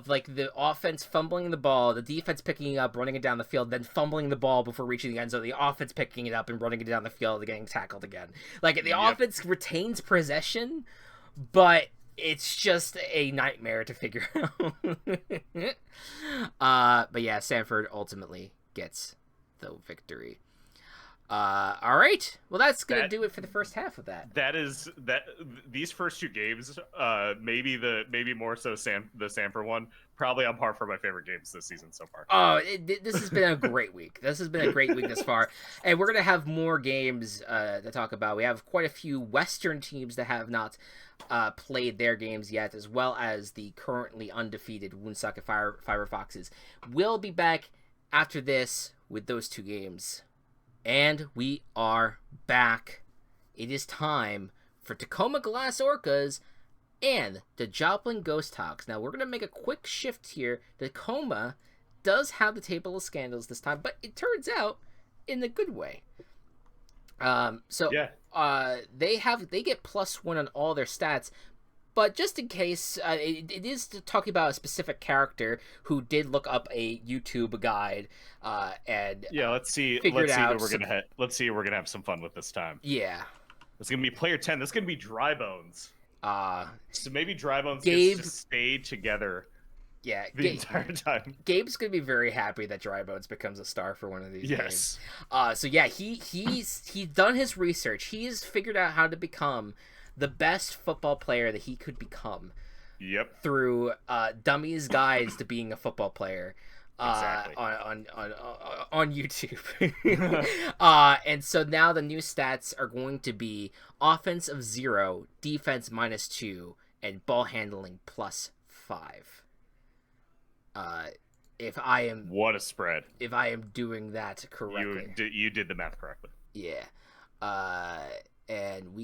like the offense fumbling the ball, the defense picking it up, running it down the field, then fumbling the ball before reaching the end zone, the offense picking it up and running it down the field and getting tackled again. Like, the offense retains possession, but it's just a nightmare to figure out. But yeah, Sanford ultimately gets the victory. All right. Well, that's gonna do it for the first half of that. These first 2 games, maybe more so the Sanford one, probably on par for my favorite games this season so far. Oh, this has been a great week. This has been a great week thus far, and we're gonna have more games to talk about. We have quite a few Western teams that have not played their games yet, as well as the currently undefeated Woonsocket Fiber Foxes. We'll be back after this with those 2 games. And we are back. It is time for Tacoma Glass Orcas and the Joplin Ghost Hawks. Now, we're going to make a quick shift here. Tacoma does have the table of scandals this time, but it turns out in a good way. They get +1 on all their stats. But just in case, it is talking about a specific character who did look up a YouTube guide, and let's see what we're gonna have some fun with this time. Yeah, it's gonna be player 10. This is gonna be Dry Bones. So maybe Dry Bones Gabe, gets to stay together. Yeah, the entire time. Gabe's gonna be very happy that Dry Bones becomes a star for one of these games. So yeah, he's done his research. He's figured out how to become the best football player that he could become. Yep. Through Dummies Guides to Being a Football Player. Exactly. On YouTube. And so now the new stats are going to be offense of 0, defense -2, and ball handling +5. What a spread. If I am doing that correctly. You did the math correctly. Yeah. And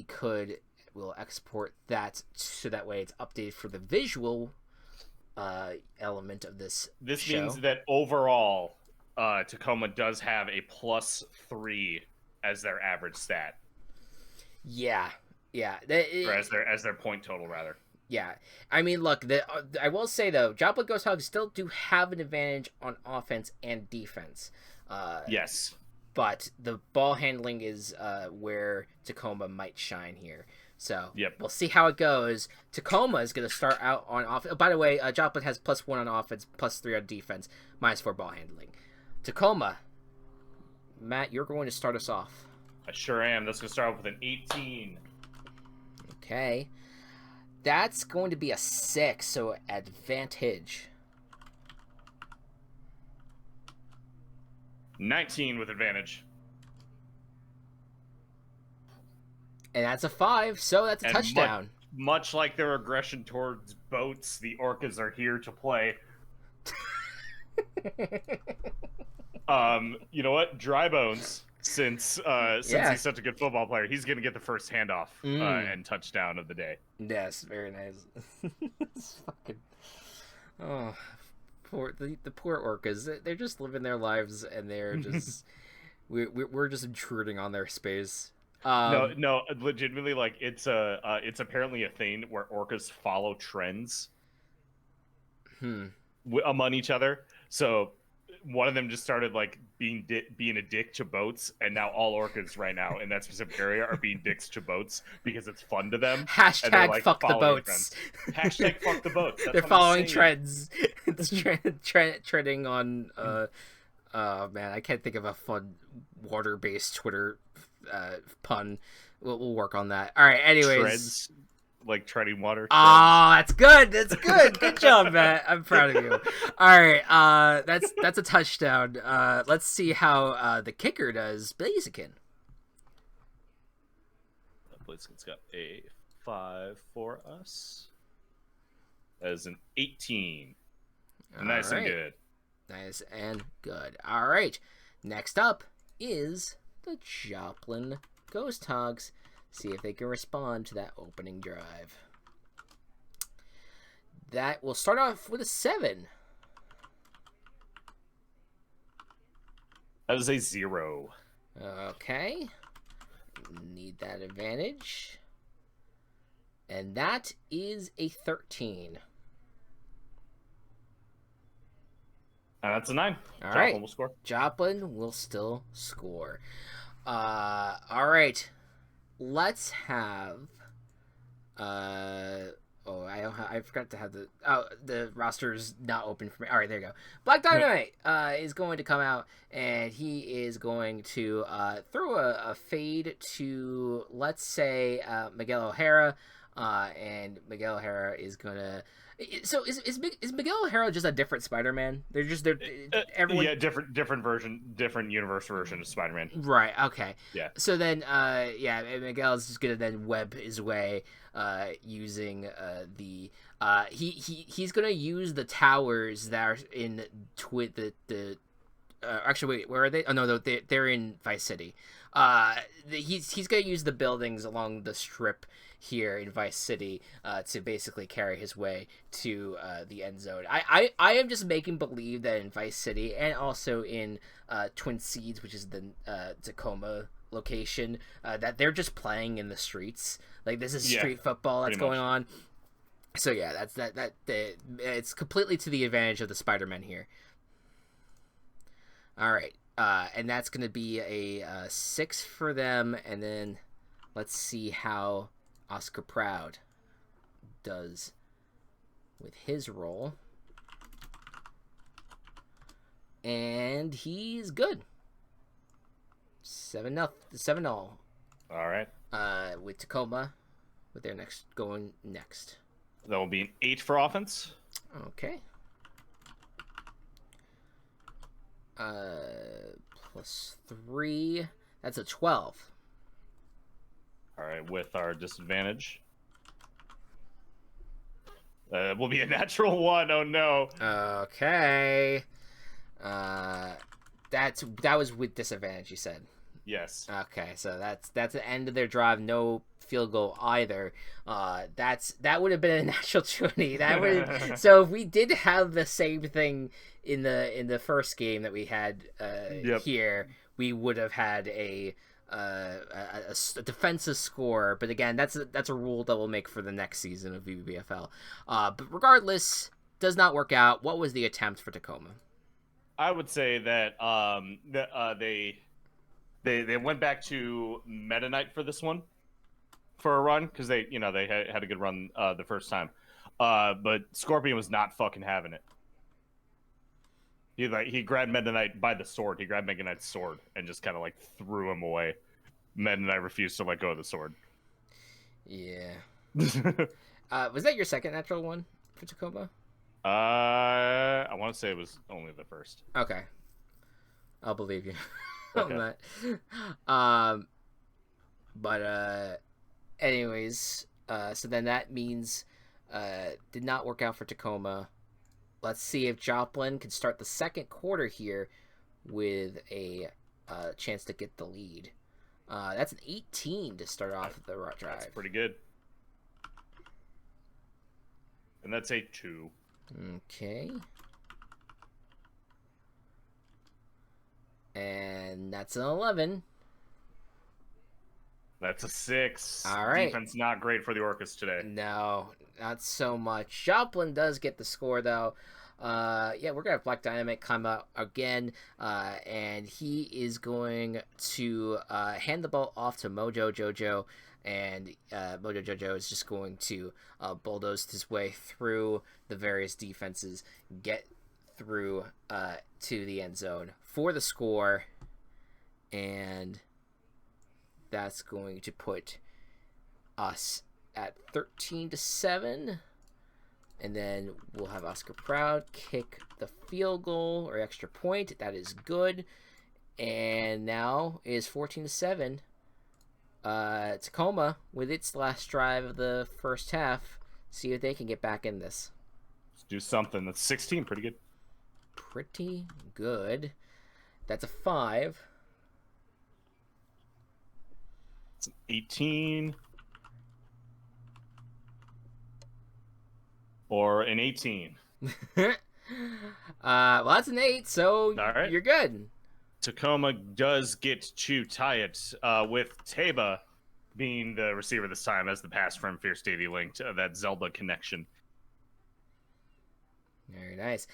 we'll export that so that way it's updated for the visual element of this show. Means that overall, Tacoma does have a +3 as their average stat. Yeah. Or as their point total, rather. Yeah. I mean, look, I will say, though, Joplin Ghost Hogs still do have an advantage on offense and defense. Yes. But the ball handling is where Tacoma might shine here. So we'll see how it goes. Tacoma is going to start out on offense. Oh, by the way, Joplin has +1 on offense, +3 on defense, -4 ball handling. Tacoma, Matt, you're going to start us off. I sure am. That's going to start off with an 18. Okay. That's going to be a 6, so advantage. 19 with advantage. And that's a 5, so that's a touchdown. Much like their aggression towards boats, the Orcas are here to play. You know what? Dry Bones, since he's such a good football player, he's going to get the first handoff and touchdown of the day. Yes, very nice. It's fucking... Oh, the poor Orcas. They're just living their lives, and they're just... we're just intruding on their space. No, legitimately, like it's apparently a thing where Orcas follow trends among each other. So one of them just started like being a dick to boats, and now all Orcas right now in that specific area are being dicks to boats because it's fun to them. Hashtag like, fuck the boats. Hashtag fuck the boats. They're following trends. It's trending on. Oh man, I can't think of a fun water-based Twitter pun. We'll work on that. All right. Anyways, like treading water. Oh, that's good. That's good. Good job, Matt. I'm proud of you. All right, that's a touchdown. Let's see how the kicker does. Blaziken. Blaziken's got a 5 for us. That is an 18. Nice and good. Nice and good. All right. Next up is the Joplin Ghost Hogs. See if they can respond to that opening drive. That will start off with a 7. That is a 0. Okay. Need that advantage. And that is a 13. And that's a 9. All Joplin right. will score. Joplin will still score. All right. Let's have. I forgot to have the roster's not open for me. All right, there you go. Black Dynamite is going to come out, and he is going to throw a fade to, let's say, Miguel O'Hara, and Miguel O'Hara is gonna. So is Miguel O'Hara just a different Spider-Man? They're everyone. Yeah, different universe version of Spider-Man. Right. Okay. Yeah. So then, Miguel's just gonna then web his way, using he's gonna use the towers that are in actually, wait, where are they? Oh no, they're in Vice City. He's gonna use the buildings along the strip here in Vice City to basically carry his way to the end zone. I am just making believe that in Vice City and also in Twin Seeds, which is the Tacoma location, that they're just playing in the streets. Like, this is street football that's going on. So yeah, it's completely to the advantage of the Spider-Man here. All right, and that's going to be a 6 for them, and then let's see how Oscar Proud does with his roll. And he's good. 7-0. All right. With Tacoma, with their going next. That will be an 8 for offense. Okay. Plus 3. That's a 12. All right, with our disadvantage. Will be a natural 1. Oh no. Okay. That was with disadvantage, you said. Yes. Okay, so that's the end of their drive. No field goal either. That would have been a natural 20. So if we did have the same thing in the first game that we had here, we would have had a defensive score. But again, that's a rule that we'll make for the next season of VBBFL. But regardless, does not work out. What was the attempt for Tacoma? I would say that they went back to Meta Knight for this one for a run, because they had a good run the first time. But Scorpion was not fucking having it. He grabbed Meta Knight by the sword. He grabbed Meta Knight's sword and just kind of like threw him away. Meta Knight refused to let go of the sword. Yeah. Was that your second natural one for Tacoma? I want to say it was only the first. Okay, I'll believe you. Okay. Anyways, so then that means did not work out for Tacoma. Let's see if Joplin can start the second quarter here with a chance to get the lead. That's an 18 to start off the drive. That's pretty good. And that's a 2. Okay. And that's an 11. That's a 6. All right. Defense not great for the Orcas today. No, not so much. Joplin does get the score, though. We're going to have Black Dynamite come out again, and he is going to hand the ball off to Mojo Jojo, and Mojo Jojo is just going to bulldoze his way through the various defenses, get through to the end zone for the score, and that's going to put us at 13-7. And then we'll have Oscar Proud kick the field goal or extra point. That is good. And now is 14-7. Tacoma with its last drive of the first half. See if they can get back in this. Let's do something. That's 16. Pretty good. Pretty good. That's a 5. It's an 18. Or an 18. Well, that's an 8, so right. You're good. Tacoma does get to tie it with Taba being the receiver this time as the pass from Fierce Davy linked that Zelda connection. Very nice.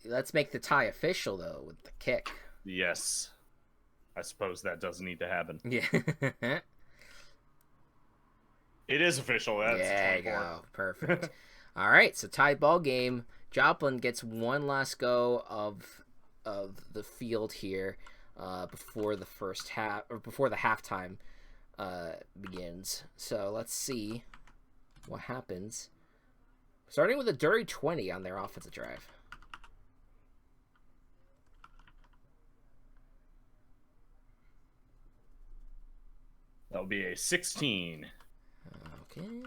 Let's make the tie official, though, with the kick. Yes. I suppose that does need to happen. Yeah. It is official. That's there 24. you go. Perfect. All right, so tied ball game. Joplin gets one last go of the field here before the first half or before the halftime begins. So let's see what happens. Starting with a dirty 20 on their offensive drive. That'll be a 16. Okay.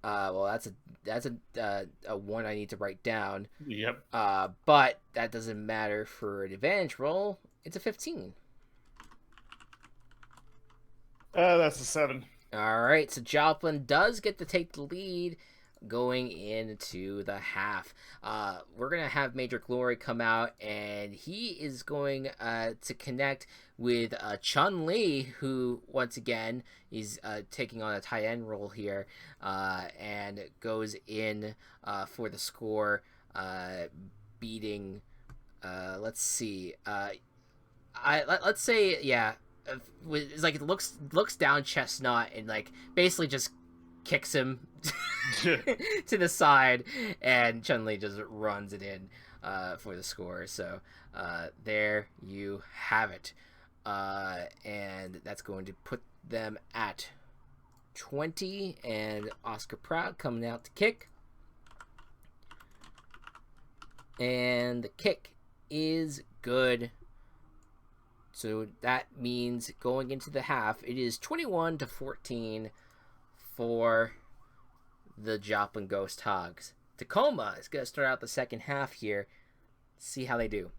Well, that's a one I need to write down. Yep. But that doesn't matter for an advantage roll. It's a 15. That's a 7. All right, so Joplin does get to take the lead going into the half. We're going to have Major Glory come out, and he is going to connect with Chun Li, who, once again, is taking on a tight end role here, and goes in for the score, beating, let's see, let's say, yeah, it's like it looks down Chestnut and like basically just kicks him to the side, and Chun-Li just runs it in for the score. So there you have it, and that's going to put them at 20. And Oscar Proud coming out to kick, and the kick is good. So that means going into the half, it is 21-14 for the Joplin Ghost Hogs. Tacoma is going to start out the second half here. See how they do.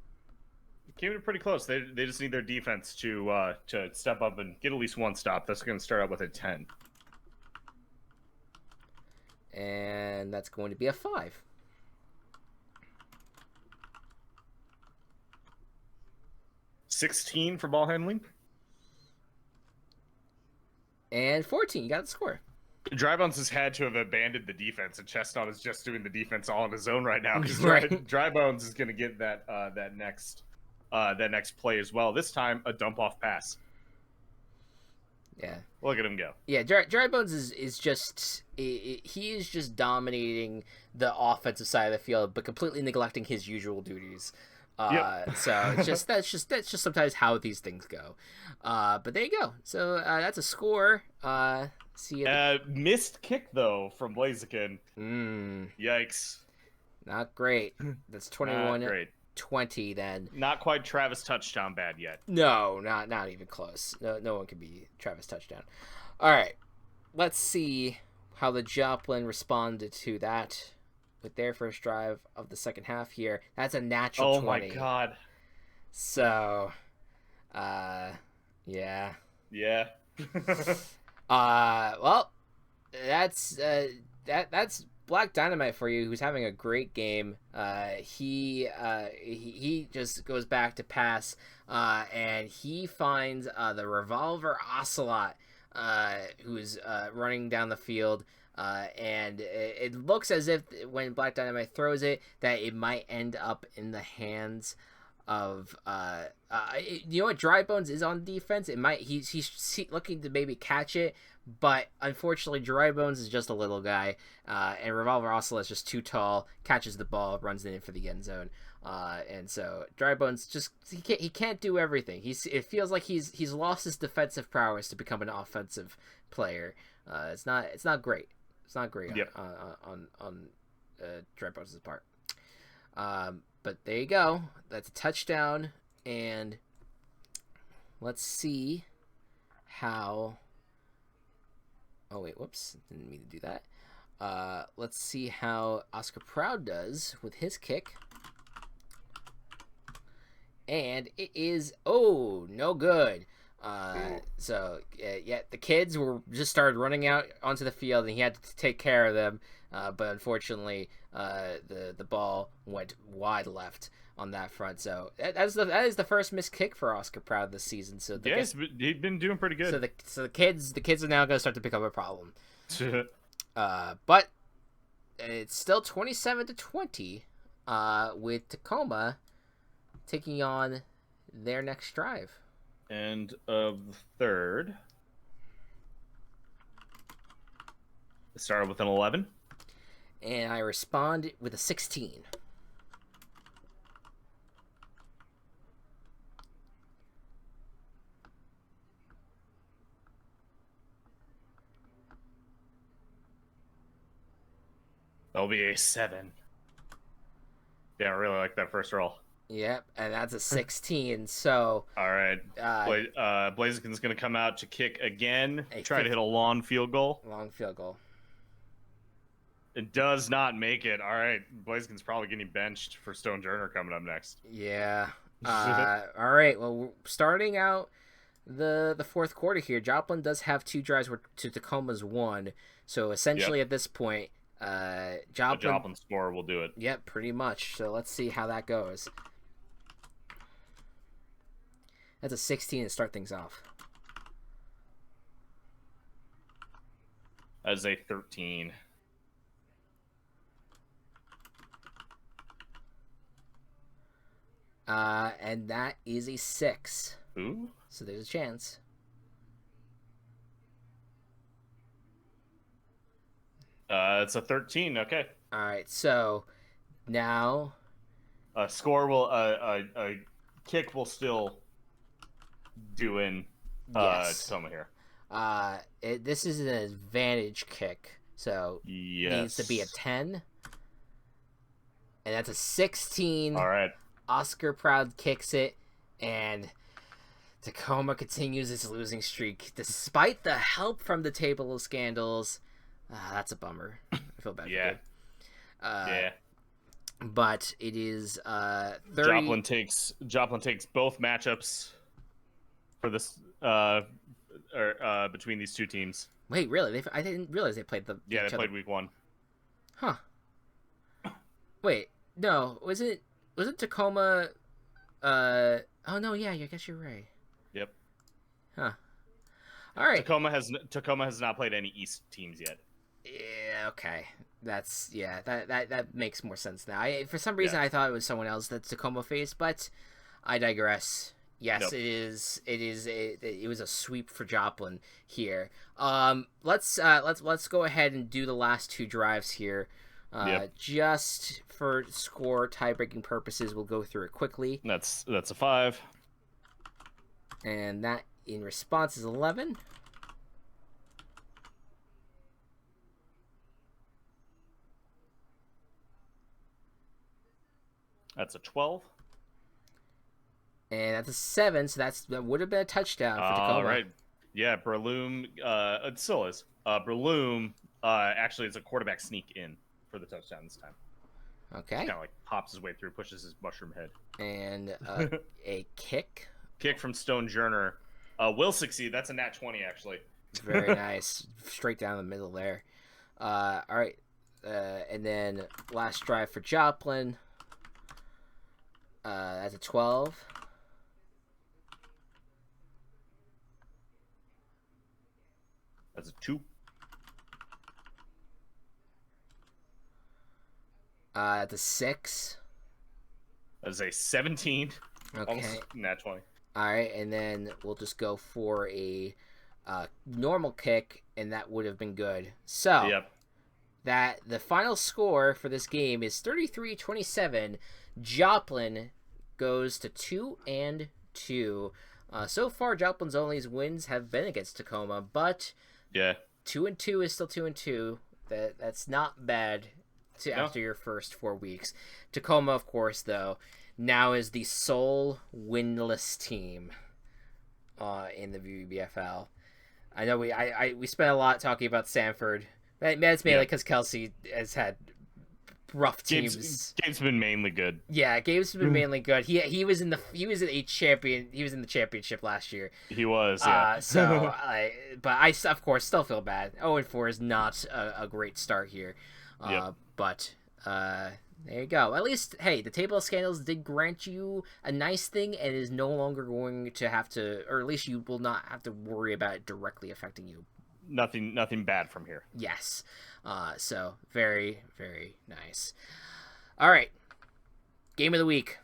Came in pretty close. They just need their defense to step up and get at least one stop. That's going to start out with a 10. And that's going to be a 5. $16 for ball handling. And 14. You got the score. Drybones has had to have abandoned the defense, and Chestnut is just doing the defense all on his own right now because Right. Drybones is going to get that next play as well. This time, a dump off pass. Yeah. Look at him go. Yeah, Drybones is just he is just dominating the offensive side of the field, but completely neglecting his usual duties. Yep. So it's that's just sometimes how these things go. But there you go. So that's a score. See you. Missed kick though from Blaziken. Yikes. Not great. That's 21-20 then. Not quite Travis touchdown bad yet. No, not even close. No one can be Travis touchdown. All right. Let's see how the Joplin responded to that with their first drive of the second half here. That's a natural 20. Oh my god. So, yeah. Yeah. Well, that's Black Dynamite for you, who's having a great game. He just goes back to pass, and he finds the Revolver Ocelot, who's running down the field. And it looks as if when Black Dynamite throws it, that it might end up in the hands of you know what, Drybones is on defense. It might he's looking to maybe catch it, but unfortunately Drybones is just a little guy, and Revolver Ocelot is just too tall, catches the ball, runs it in for the end zone. And so Drybones just he can't do everything. It feels like he's lost his defensive prowess to become an offensive player. It's not great. It's not great Yep. on Dreadboats' part. But there you go. That's a touchdown, and let's see how. Oh wait, whoops! Didn't mean to do that. Let's see how Oscar Proud does with his kick. And it is no good. So the kids were just started running out onto the field, and he had to take care of them. But unfortunately, the ball went wide left on that front. So that is the first missed kick for Oscar Proud this season. So he's been doing pretty good. So the kids are now going to start to become a problem. But it's still 27-20 with Tacoma taking on their next drive. End of the third. It started with an 11. And I respond with a 16. That'll be a 7. Yeah, I really like that first roll. Yep, and that's a 16. So all right, Blaziken's going to come out to kick again, try to hit a long field goal. Long field goal. It does not make it. All right, Blaziken's probably getting benched for Stone Journer coming up next. Yeah. All right. Well, we're starting out the fourth quarter here. Joplin does have 2 drives to Tacoma's 1. So essentially, at this point, Joplin score will do it. Yep, pretty much. So let's see how that goes. That's a 16 to start things off. As a 13. And that is a 6. Ooh. So there's a chance. It's a 13. Okay. All right. So now, score will a kick will still do in Tacoma here. This is an advantage kick, so it needs to be a 10, and that's a 16. All right. Oscar Proud kicks it, and Tacoma continues its losing streak despite the help from the Table of Scandals. That's a bummer. I feel bad. Yeah. Yeah. But it is 30. Joplin takes both matchups for this between these two teams. Wait, really? I didn't realize they played the. Yeah, they played week 1. Huh. Wait, no, was it Tacoma? Oh no, yeah, I guess you're right. Yep. Huh. All right. Tacoma has not played any East teams yet. Yeah. Okay. That makes more sense now. For some reason I thought it was someone else that Tacoma faced, but I digress. Yes, nope. It was a sweep for Joplin here. Let's go ahead and do the last 2 drives here. Just for score tie-breaking purposes, we'll go through it quickly. That's a 5. And that in response is 11. That's a 12. And that's a 7, so that would have been a touchdown for Tacoma. All right. Yeah, Berloom, it still is. Berloom, actually, it's a quarterback sneak in for the touchdown this time. Okay. Kind of like pops his way through, pushes his mushroom head. And a kick. Kick from Stone Journer. Will succeed. That's a nat 20, actually. Very nice. Straight down the middle there. All right. And then last drive for Joplin. That's a 12. That's a 2. That's a 6. That's a 17. Okay. Almost nat 20. All right, and then we'll just go for a normal kick, and that would have been good. So, that the final score for this game is 33-27. Joplin goes to 2-2. So far, Joplin's only wins have been against Tacoma, but Yeah. 2-2 is still 2-2. That's not bad No. after your first 4 weeks. Tacoma, of course, though, now is the sole winless team in the VBBFL. I know we spent a lot talking about Sanford. That's mainly because Kelsey has had rough teams. Game's been mainly good. Yeah, games have been mainly good. He was in the championship last year. He was, yeah. But I of course still feel bad. 0-4 is not a great start here. But there you go. At least, hey, the table of scandals did grant you a nice thing and is no longer going to have to, or at least you will not have to worry about it directly affecting you. Nothing bad from here. Yes. So very, very nice. All right. Game of the week.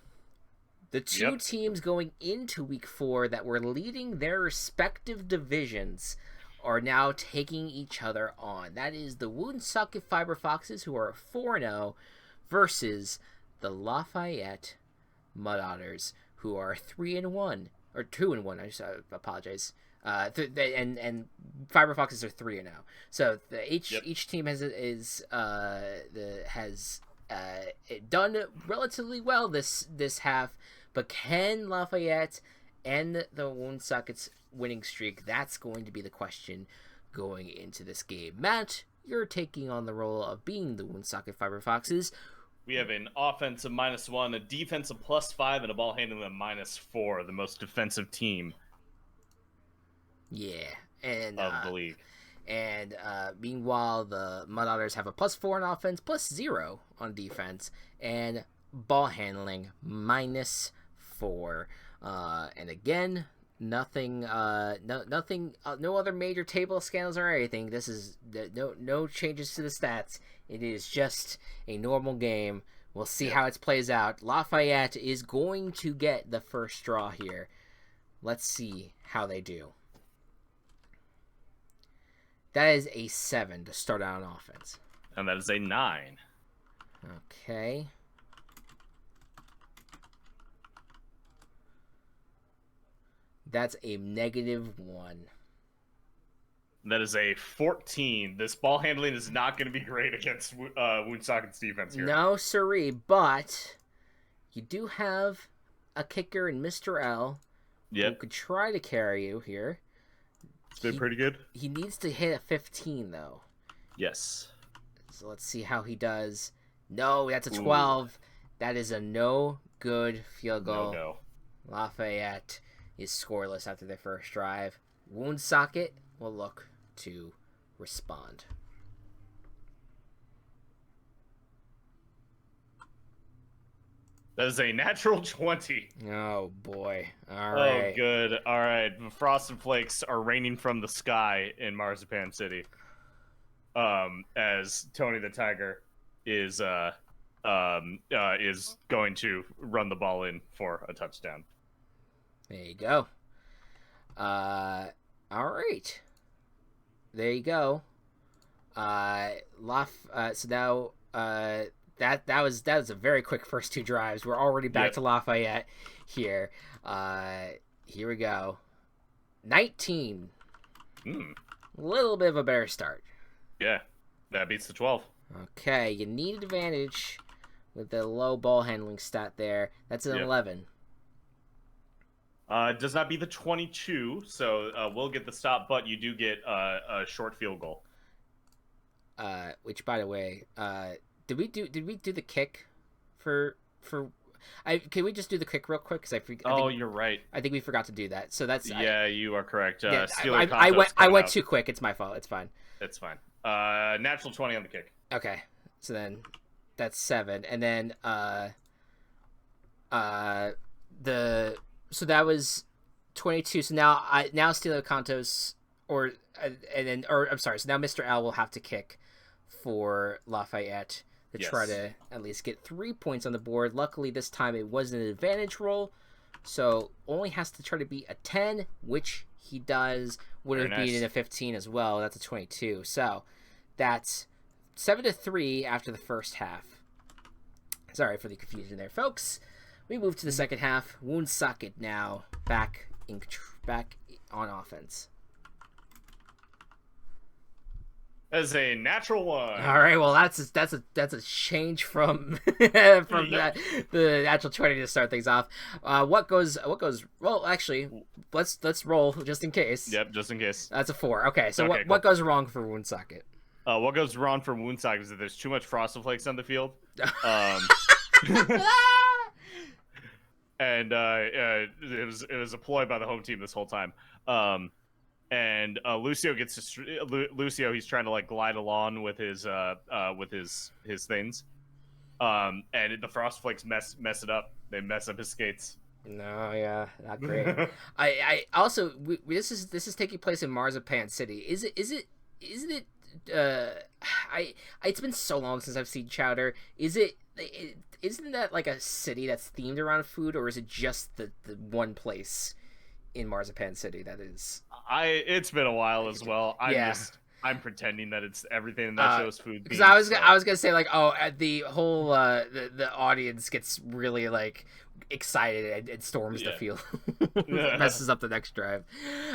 The two teams going into week 4 that were leading their respective divisions are now taking each other on. That is the Woonsocket Fiber Foxes, who are 4-0, versus the Lafayette Mud Otters, who are 3-1 or 2-1. I apologize. And Fiber Foxes are 3-0. So each team has done relatively well this half, but can Lafayette end the Woonsocket's winning streak? That's going to be the question going into this game. Matt, you're taking on the role of being the Woonsocket Fiber Foxes. We have an offensive -1, a defensive +5, and a ball handling of -4, the most defensive team. Yeah, and of the league. And meanwhile, the Mud Otters have a +4 on offense, +0 on defense, and ball handling -4. And again, nothing, no other major table scandals or anything. This is no changes to the stats. It is just a normal game. We'll see how it plays out. Lafayette is going to get the first draw here. Let's see how they do. That is a 7 to start out on offense. And that is a 9. Okay. That's a -1. That is a 14. This ball handling is not going to be great against Woonsocket's defense here. No, siree, but you do have a kicker in Mr. L who could try to carry you here. It's been pretty good. He needs to hit a 15, though. Yes. So let's see how he does. No, that's a 12. Ooh. That is a no good field goal. No. Lafayette is scoreless after their first drive. Woonsocket will look to respond. That is a natural 20. Oh, boy. All right. Oh, good. All right. Frosted Flakes are raining from the sky in Marzipan City. As Tony the Tiger is going to run the ball in for a touchdown. There you go. All right. There you go. So now, that was a very quick first 2 drives. We're already back to Lafayette here. Here we go. 19. A little bit of a better start. Yeah, that beats the 12. Okay, you need advantage with the low ball handling stat there. That's an 11. It does not beat the 22, so we'll get the stop, but you do get a short field goal. Which, by the way, did we do the kick for? Can we just do the kick real quick? Because you're right. I think we forgot to do that. So that's you are correct. I went too quick. It's my fault. It's fine. It's fine. Natural 20 on the kick. Okay, so then that's 7, and then so that was 22. So now Steeler Contos so now Mr. L will have to kick for Lafayette to try to at least get 3 points on the board. Luckily, this time it wasn't an advantage roll, so only has to try to beat a 10, which he does. Would have beaten a 15 as well. That's a 22. So that's 7-3 after the first half. Sorry for the confusion there, folks. We move to the second half. Woonsocket now back on offense. As a natural one. All right, well that's a change from from Yep. the natural 20 to start things off. What goes? Well, actually, let's roll just in case. Yep, just in case. That's a 4. Okay, so Okay, what cool. goes wrong for Woonsocket? What goes wrong for Woonsocket is that there's too much Frostflakes on the field. Um, and it was a ploy by the home team this whole time. And Lucio gets to Lucio. He's trying to like glide along with his things. And the Frostflakes mess it up. They mess up his skates. No, yeah, not great. I also this is taking place in Marzipan City. Isn't it it's been so long since I've seen Chowder. Isn't that like a city that's themed around food, or is it just the one place in Marzipan City that is? It's been a while as well. Yeah. I'm pretending that it's everything in that show's food. Because I was gonna say like, oh, the whole the audience gets really like excited and storms the field, messes up the next drive.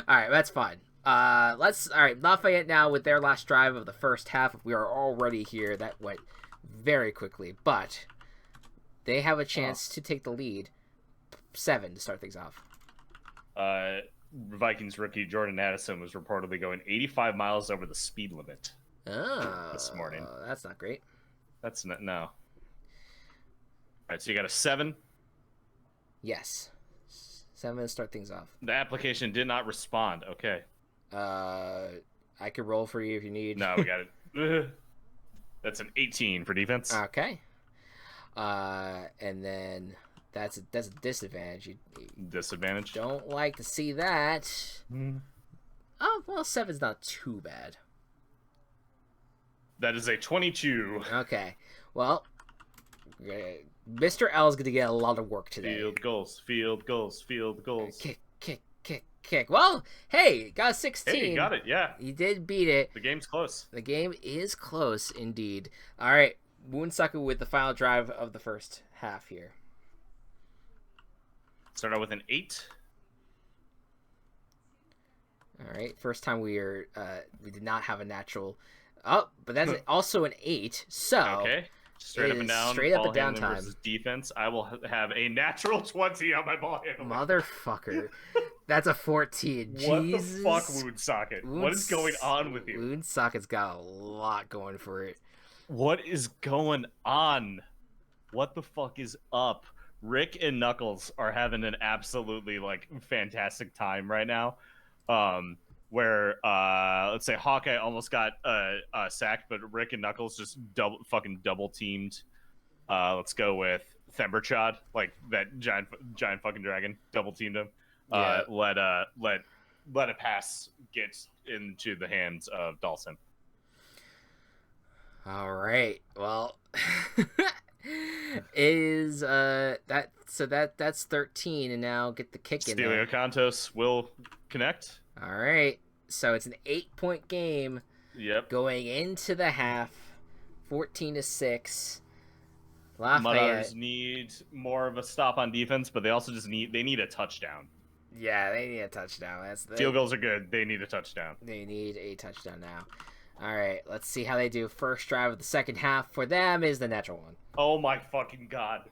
All right, that's fine. All right, Lafayette now with their last drive of the first half. We are already here. That went very quickly, but they have a chance to take the lead. 7 to start things off. Vikings rookie Jordan Addison was reportedly going 85 miles over the speed limit this morning. That's not great. That's not, no. All right, so you got a 7. Yes, 7 to start things off. The application did not respond. Okay. I could roll for you if you need. No, we got it. That's an 18 for defense. Okay. And then that's a disadvantage. Disadvantage. Don't like to see that. Oh well, 7's not too bad. That is a 22. Okay. Well, Mr. L is going to get a lot of work today. Field goals. Kick. Well, hey, got a 16. Hey, you got it, yeah. You did beat it. The game's close. The game is close, indeed. All right, Woonsocket with the final drive of the first half here. Start out with an 8. All right, first time we did not have a natural. Oh, but that's also an 8. So okay. Straight up and down. Straight up and down time. Versus defense. I will have a natural 20 on my ball handling. Motherfucker. That's a 14. What Jesus. the fuck, Woonsocket? What is going on with you? Woonsocket's got a lot going for it. What is going on? What the fuck is up? Rick and Knuckles are having an absolutely like fantastic time right now. Where let's say Hawkeye almost got sacked, but Rick and Knuckles just double teamed. Let's go with Themberchad, like that giant fucking dragon, double teamed him. Yeah. Let a pass get into the hands of Dawson. All right. Well, is that's 13, and now get the kick in there. Stelio Cantos will connect. All right. So it's an 8-point game. Yep. Going into the half, 14-6. Lafayette Mudders need more of a stop on defense, but they also just need a touchdown. Yeah, they need a touchdown. Field goals are good. They need a touchdown. They need a touchdown now. All right, let's see how they do. First drive of the second half for them is the natural one. Oh my fucking god.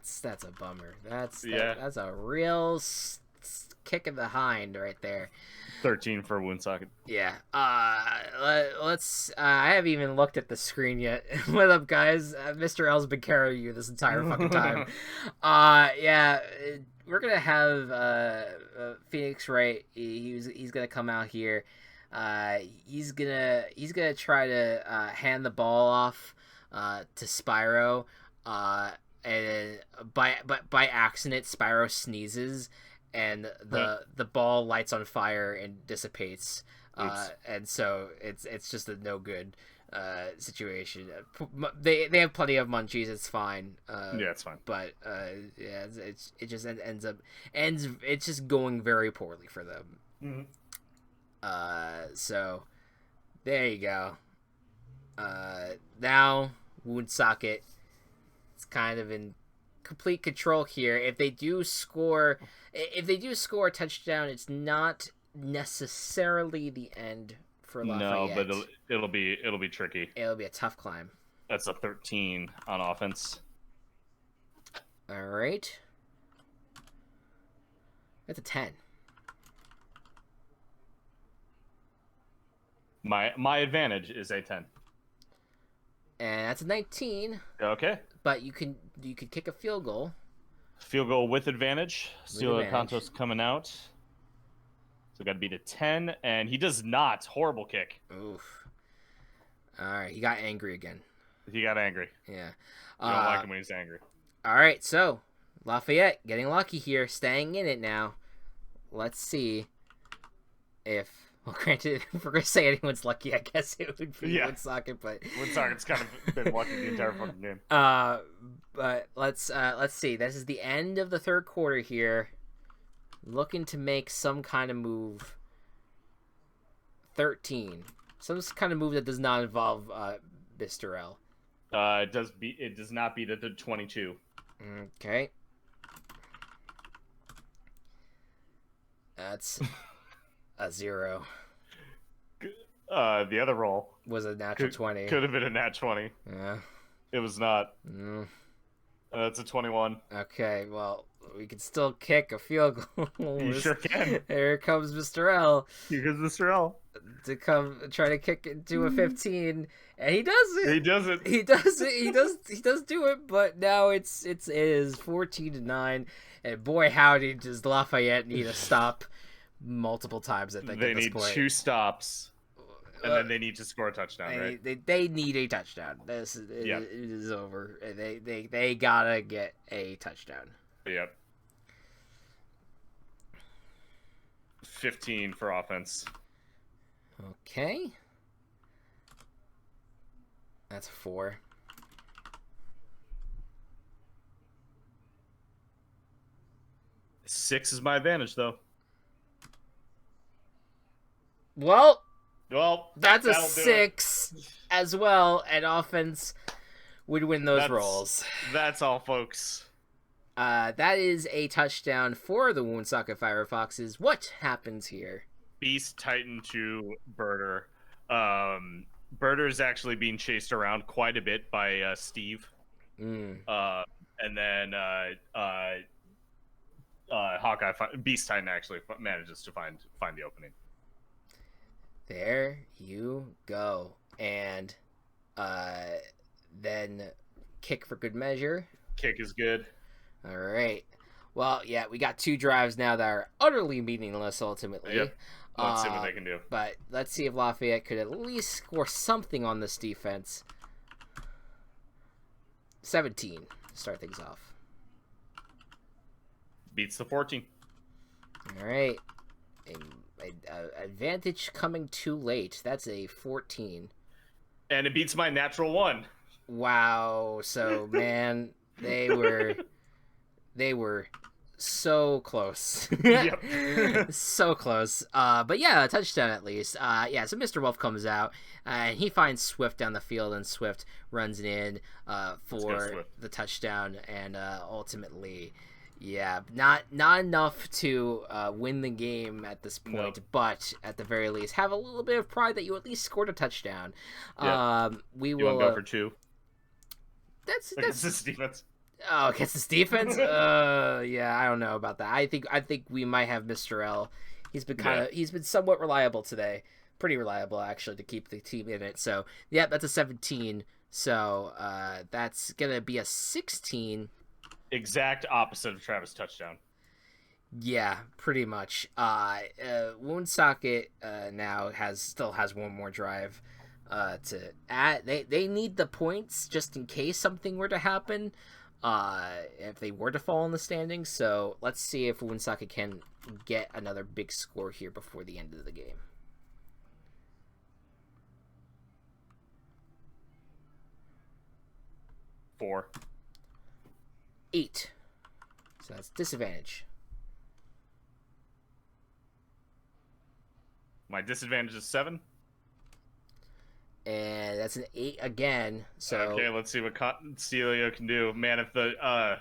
That's a bummer. That's a real kick in the hind right there. 13 for Woonsocket. Yeah. Let's. I haven't even looked at the screen yet. What up, guys? Mr. L's been carrying you this entire fucking time. Yeah. We're gonna have Phoenix Wright. He's gonna come out here. He's gonna try to hand the ball off to Spyro. And by accident, Spyro sneezes, and the ball lights on fire and dissipates. And so it's just a no good situation. They have plenty of munchies. It's fine. Yeah, it's fine. But yeah, it just ends. It's just going very poorly for them. Mm-hmm. So there you go. Now Woonsocket is kind of in complete control here. If they do score a touchdown, it's not necessarily the end for No, Lafayette. but it'll be tricky. It'll be a tough climb. That's a 13 on offense. All right. That's a 10. My advantage is a 10. And that's a 19. Okay. But you could kick a field goal. Field goal with advantage. Steele Contos coming out. So got to beat a 10, and he does not. Horrible kick. Oof. All right, he got angry again. He got angry. Yeah. You don't like him when he's angry. All right, so Lafayette getting lucky here, staying in it now. Let's see if, well, granted, if we're going to say anyone's lucky, I guess it would be Woonsocket, but Woonsocket's kind of been lucky the entire fucking game. But let's see. This is the end of the third quarter here. Looking to make some kind of move. 13. Some kind of move that does not involve Mr. L. It does not beat it to 22. Okay. That's a 0. The other roll Was a natural 20. Could have been a nat 20. Yeah. It was not. That's a 21. Okay, well, we can still kick a field goal. You sure can. Here comes Mr. L. Here comes Mr. L. To come try to kick into a 15, and he does it. He does it. He does it. He does do it. But now it is 14-9, and boy howdy does Lafayette need to stop multiple times. I think they at this need point. 2 stops, and then they need to score a touchdown. Right? They need a touchdown. It is over. They gotta get a touchdown. Yep. 15 for offense. Okay. That's a 4. Six is my advantage, though. Well, that's a that'll 6 as well, and offense would win those rolls. That's all, folks. That is a touchdown for the Woonsocket Firefoxes. What happens here? Beast Titan to Birder. Birder is actually being chased around quite a bit by Steve. And then Hawkeye, Beast Titan actually manages to find the opening. There you go. And then kick for good measure. Kick is good. All right. Well, yeah, we got 2 drives now that are utterly meaningless ultimately. Yep. Let's see what they can do. But let's see if Lafayette could at least score something on this defense. 17 to start things off. Beats the 14. All right. Advantage coming too late. That's a 14. And it beats my natural 1. Wow. So, man, they were so close. Yep. So close. But yeah, a touchdown at least. Yeah, so Mr. Wolf comes out and he finds Swift down the field, and Swift runs it in for the touchdown, and ultimately, yeah, not enough to win the game at this point, nope. But at the very least, have a little bit of pride that you at least scored a touchdown. Yep. We you will want to go for 2. That's this defense. Oh, against this defense? Yeah, I don't know about that. I think we might have Mr. L. He's been somewhat reliable today. Pretty reliable actually to keep the team in it. So, yeah, that's a 17. So, that's going to be a 16. Exact opposite of Travis' touchdown. Yeah, pretty much. Woonsocket now still has one more drive to add. They need the points just in case something were to happen. If they were to fall in the standings. So let's see if Woonsocket can get another big score here before the end of the game. Four. 8. So that's disadvantage. My disadvantage is 7. And that's an 8 again. So okay, let's see what Celio can do. Man, if the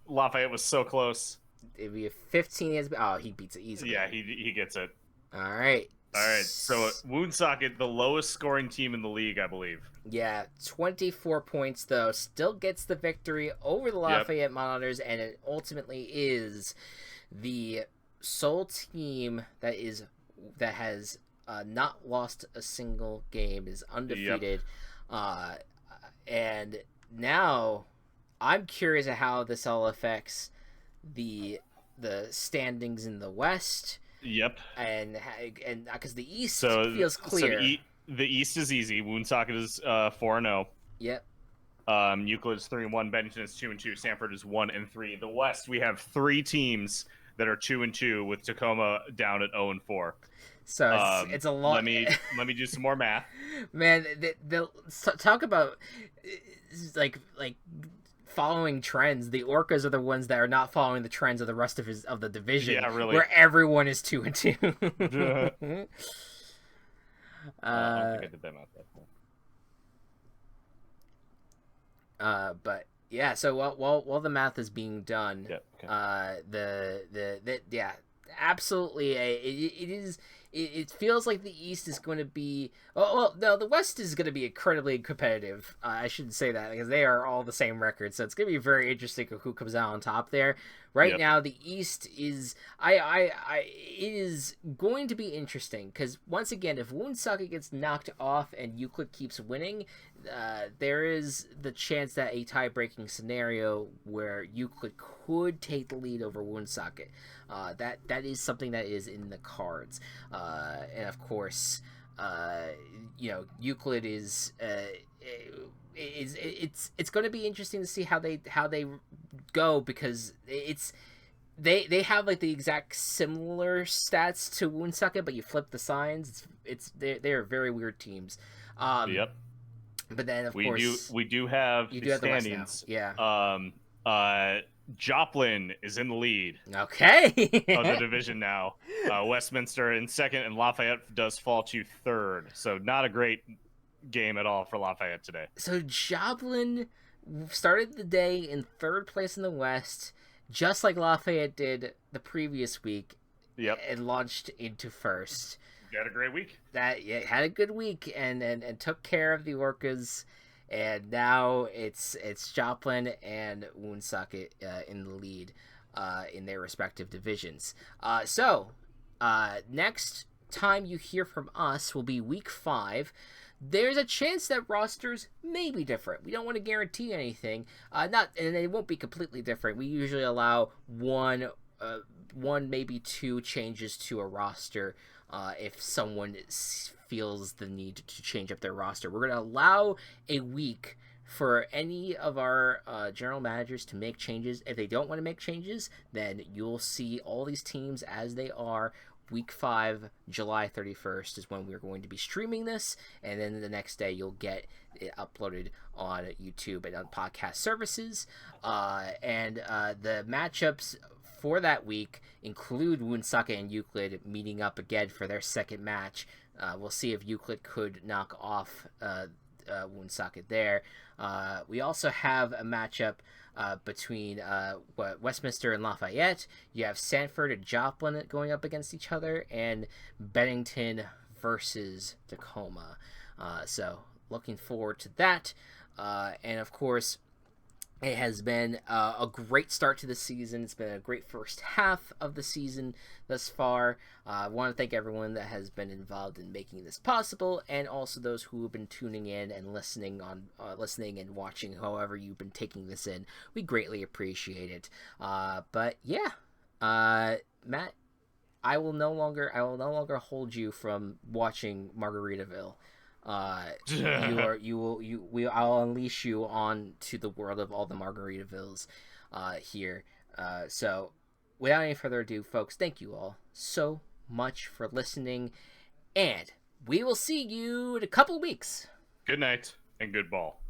Lafayette was so close. It'd be a 15. Oh, he beats it easily. Yeah, he gets it. All right. All right, so Woonsocket, the lowest scoring team in the league, I believe. Yeah, 24 points, though. Still gets the victory over the Lafayette Monitors, and it ultimately is the sole team that has not lost a single game, is undefeated. And now I'm curious at how this all affects the standings in the West. Yep. And because the East feels clear. So the East is easy. Woonsocket is 4-0. Yep. Euclid is 3-1. Bennington is 2-2. Sanford is 1-3. The West, we have 3 teams that are 2-2, with Tacoma down at 0-4. So it's a lot. Let me do some more math. Man, talk about like following trends. The Orcas are the ones that are not following the trends of the rest of the division. Yeah, really. Where everyone is 2-2. I don't think I did that math. But yeah, so while the math is being done, okay. Absolutely, it is. It feels like the East is going to be. Well, no, the West is going to be incredibly competitive. I shouldn't say that because they are all the same record, so it's going to be very interesting who comes out on top there. Right now, the East is. It is going to be interesting because once again, if Woonsocket gets knocked off and Euclid keeps winning, there is the chance that a tie-breaking scenario where Euclid could take the lead over Woonsocket. That is something that is in the cards, and of course, Euclid is it's going to be interesting to see how they go because they have like the exact similar stats to Woonsocket, but you flip the signs. They are very weird teams. Yep. But then of course we do have you the do have standings. The West now. Yeah. Joplin is in the lead. Okay. Of the division now. Westminster in second, and Lafayette does fall to third. So not a great game at all for Lafayette today. So Joplin started the day in third place in the West, just like Lafayette did the previous week. Yep. And launched into first. Had a great week. Had a good week and took care of the Orcas. And now it's Joplin and Woonsocket in the lead in their respective divisions. So next time you hear from us will be week 5. There's a chance that rosters may be different. We don't want to guarantee anything. And it won't be completely different. We usually allow one maybe 2 changes to a roster if someone feels the need to change up their roster. We're going to allow a week for any of our general managers to make changes. If they don't want to make changes, then you'll see all these teams as they are. Week 5, July 31st is when we're going to be streaming this, and then the next day you'll get it uploaded on YouTube and on podcast services. And the matchups for that week include Woonsocket and Euclid meeting up again for their second match. We'll see if Euclid could knock off Woonsocket there. We also have a matchup between Westminster and Lafayette. You have Sanford and Joplin going up against each other, and Bennington versus Tacoma. So looking forward to that. And of course, it has been a great start to the season. It's been a great first half of the season thus far. I want to thank everyone that has been involved in making this possible, and also those who have been tuning in and listening and watching. However you've been taking this in, we greatly appreciate it. But yeah, Matt, I will no longer hold you from watching Margaritaville. I'll unleash you on to the world of all the Margaritavilles here. So without any further ado, folks, thank you all so much for listening, and we will see you in a couple weeks. Good night and good ball.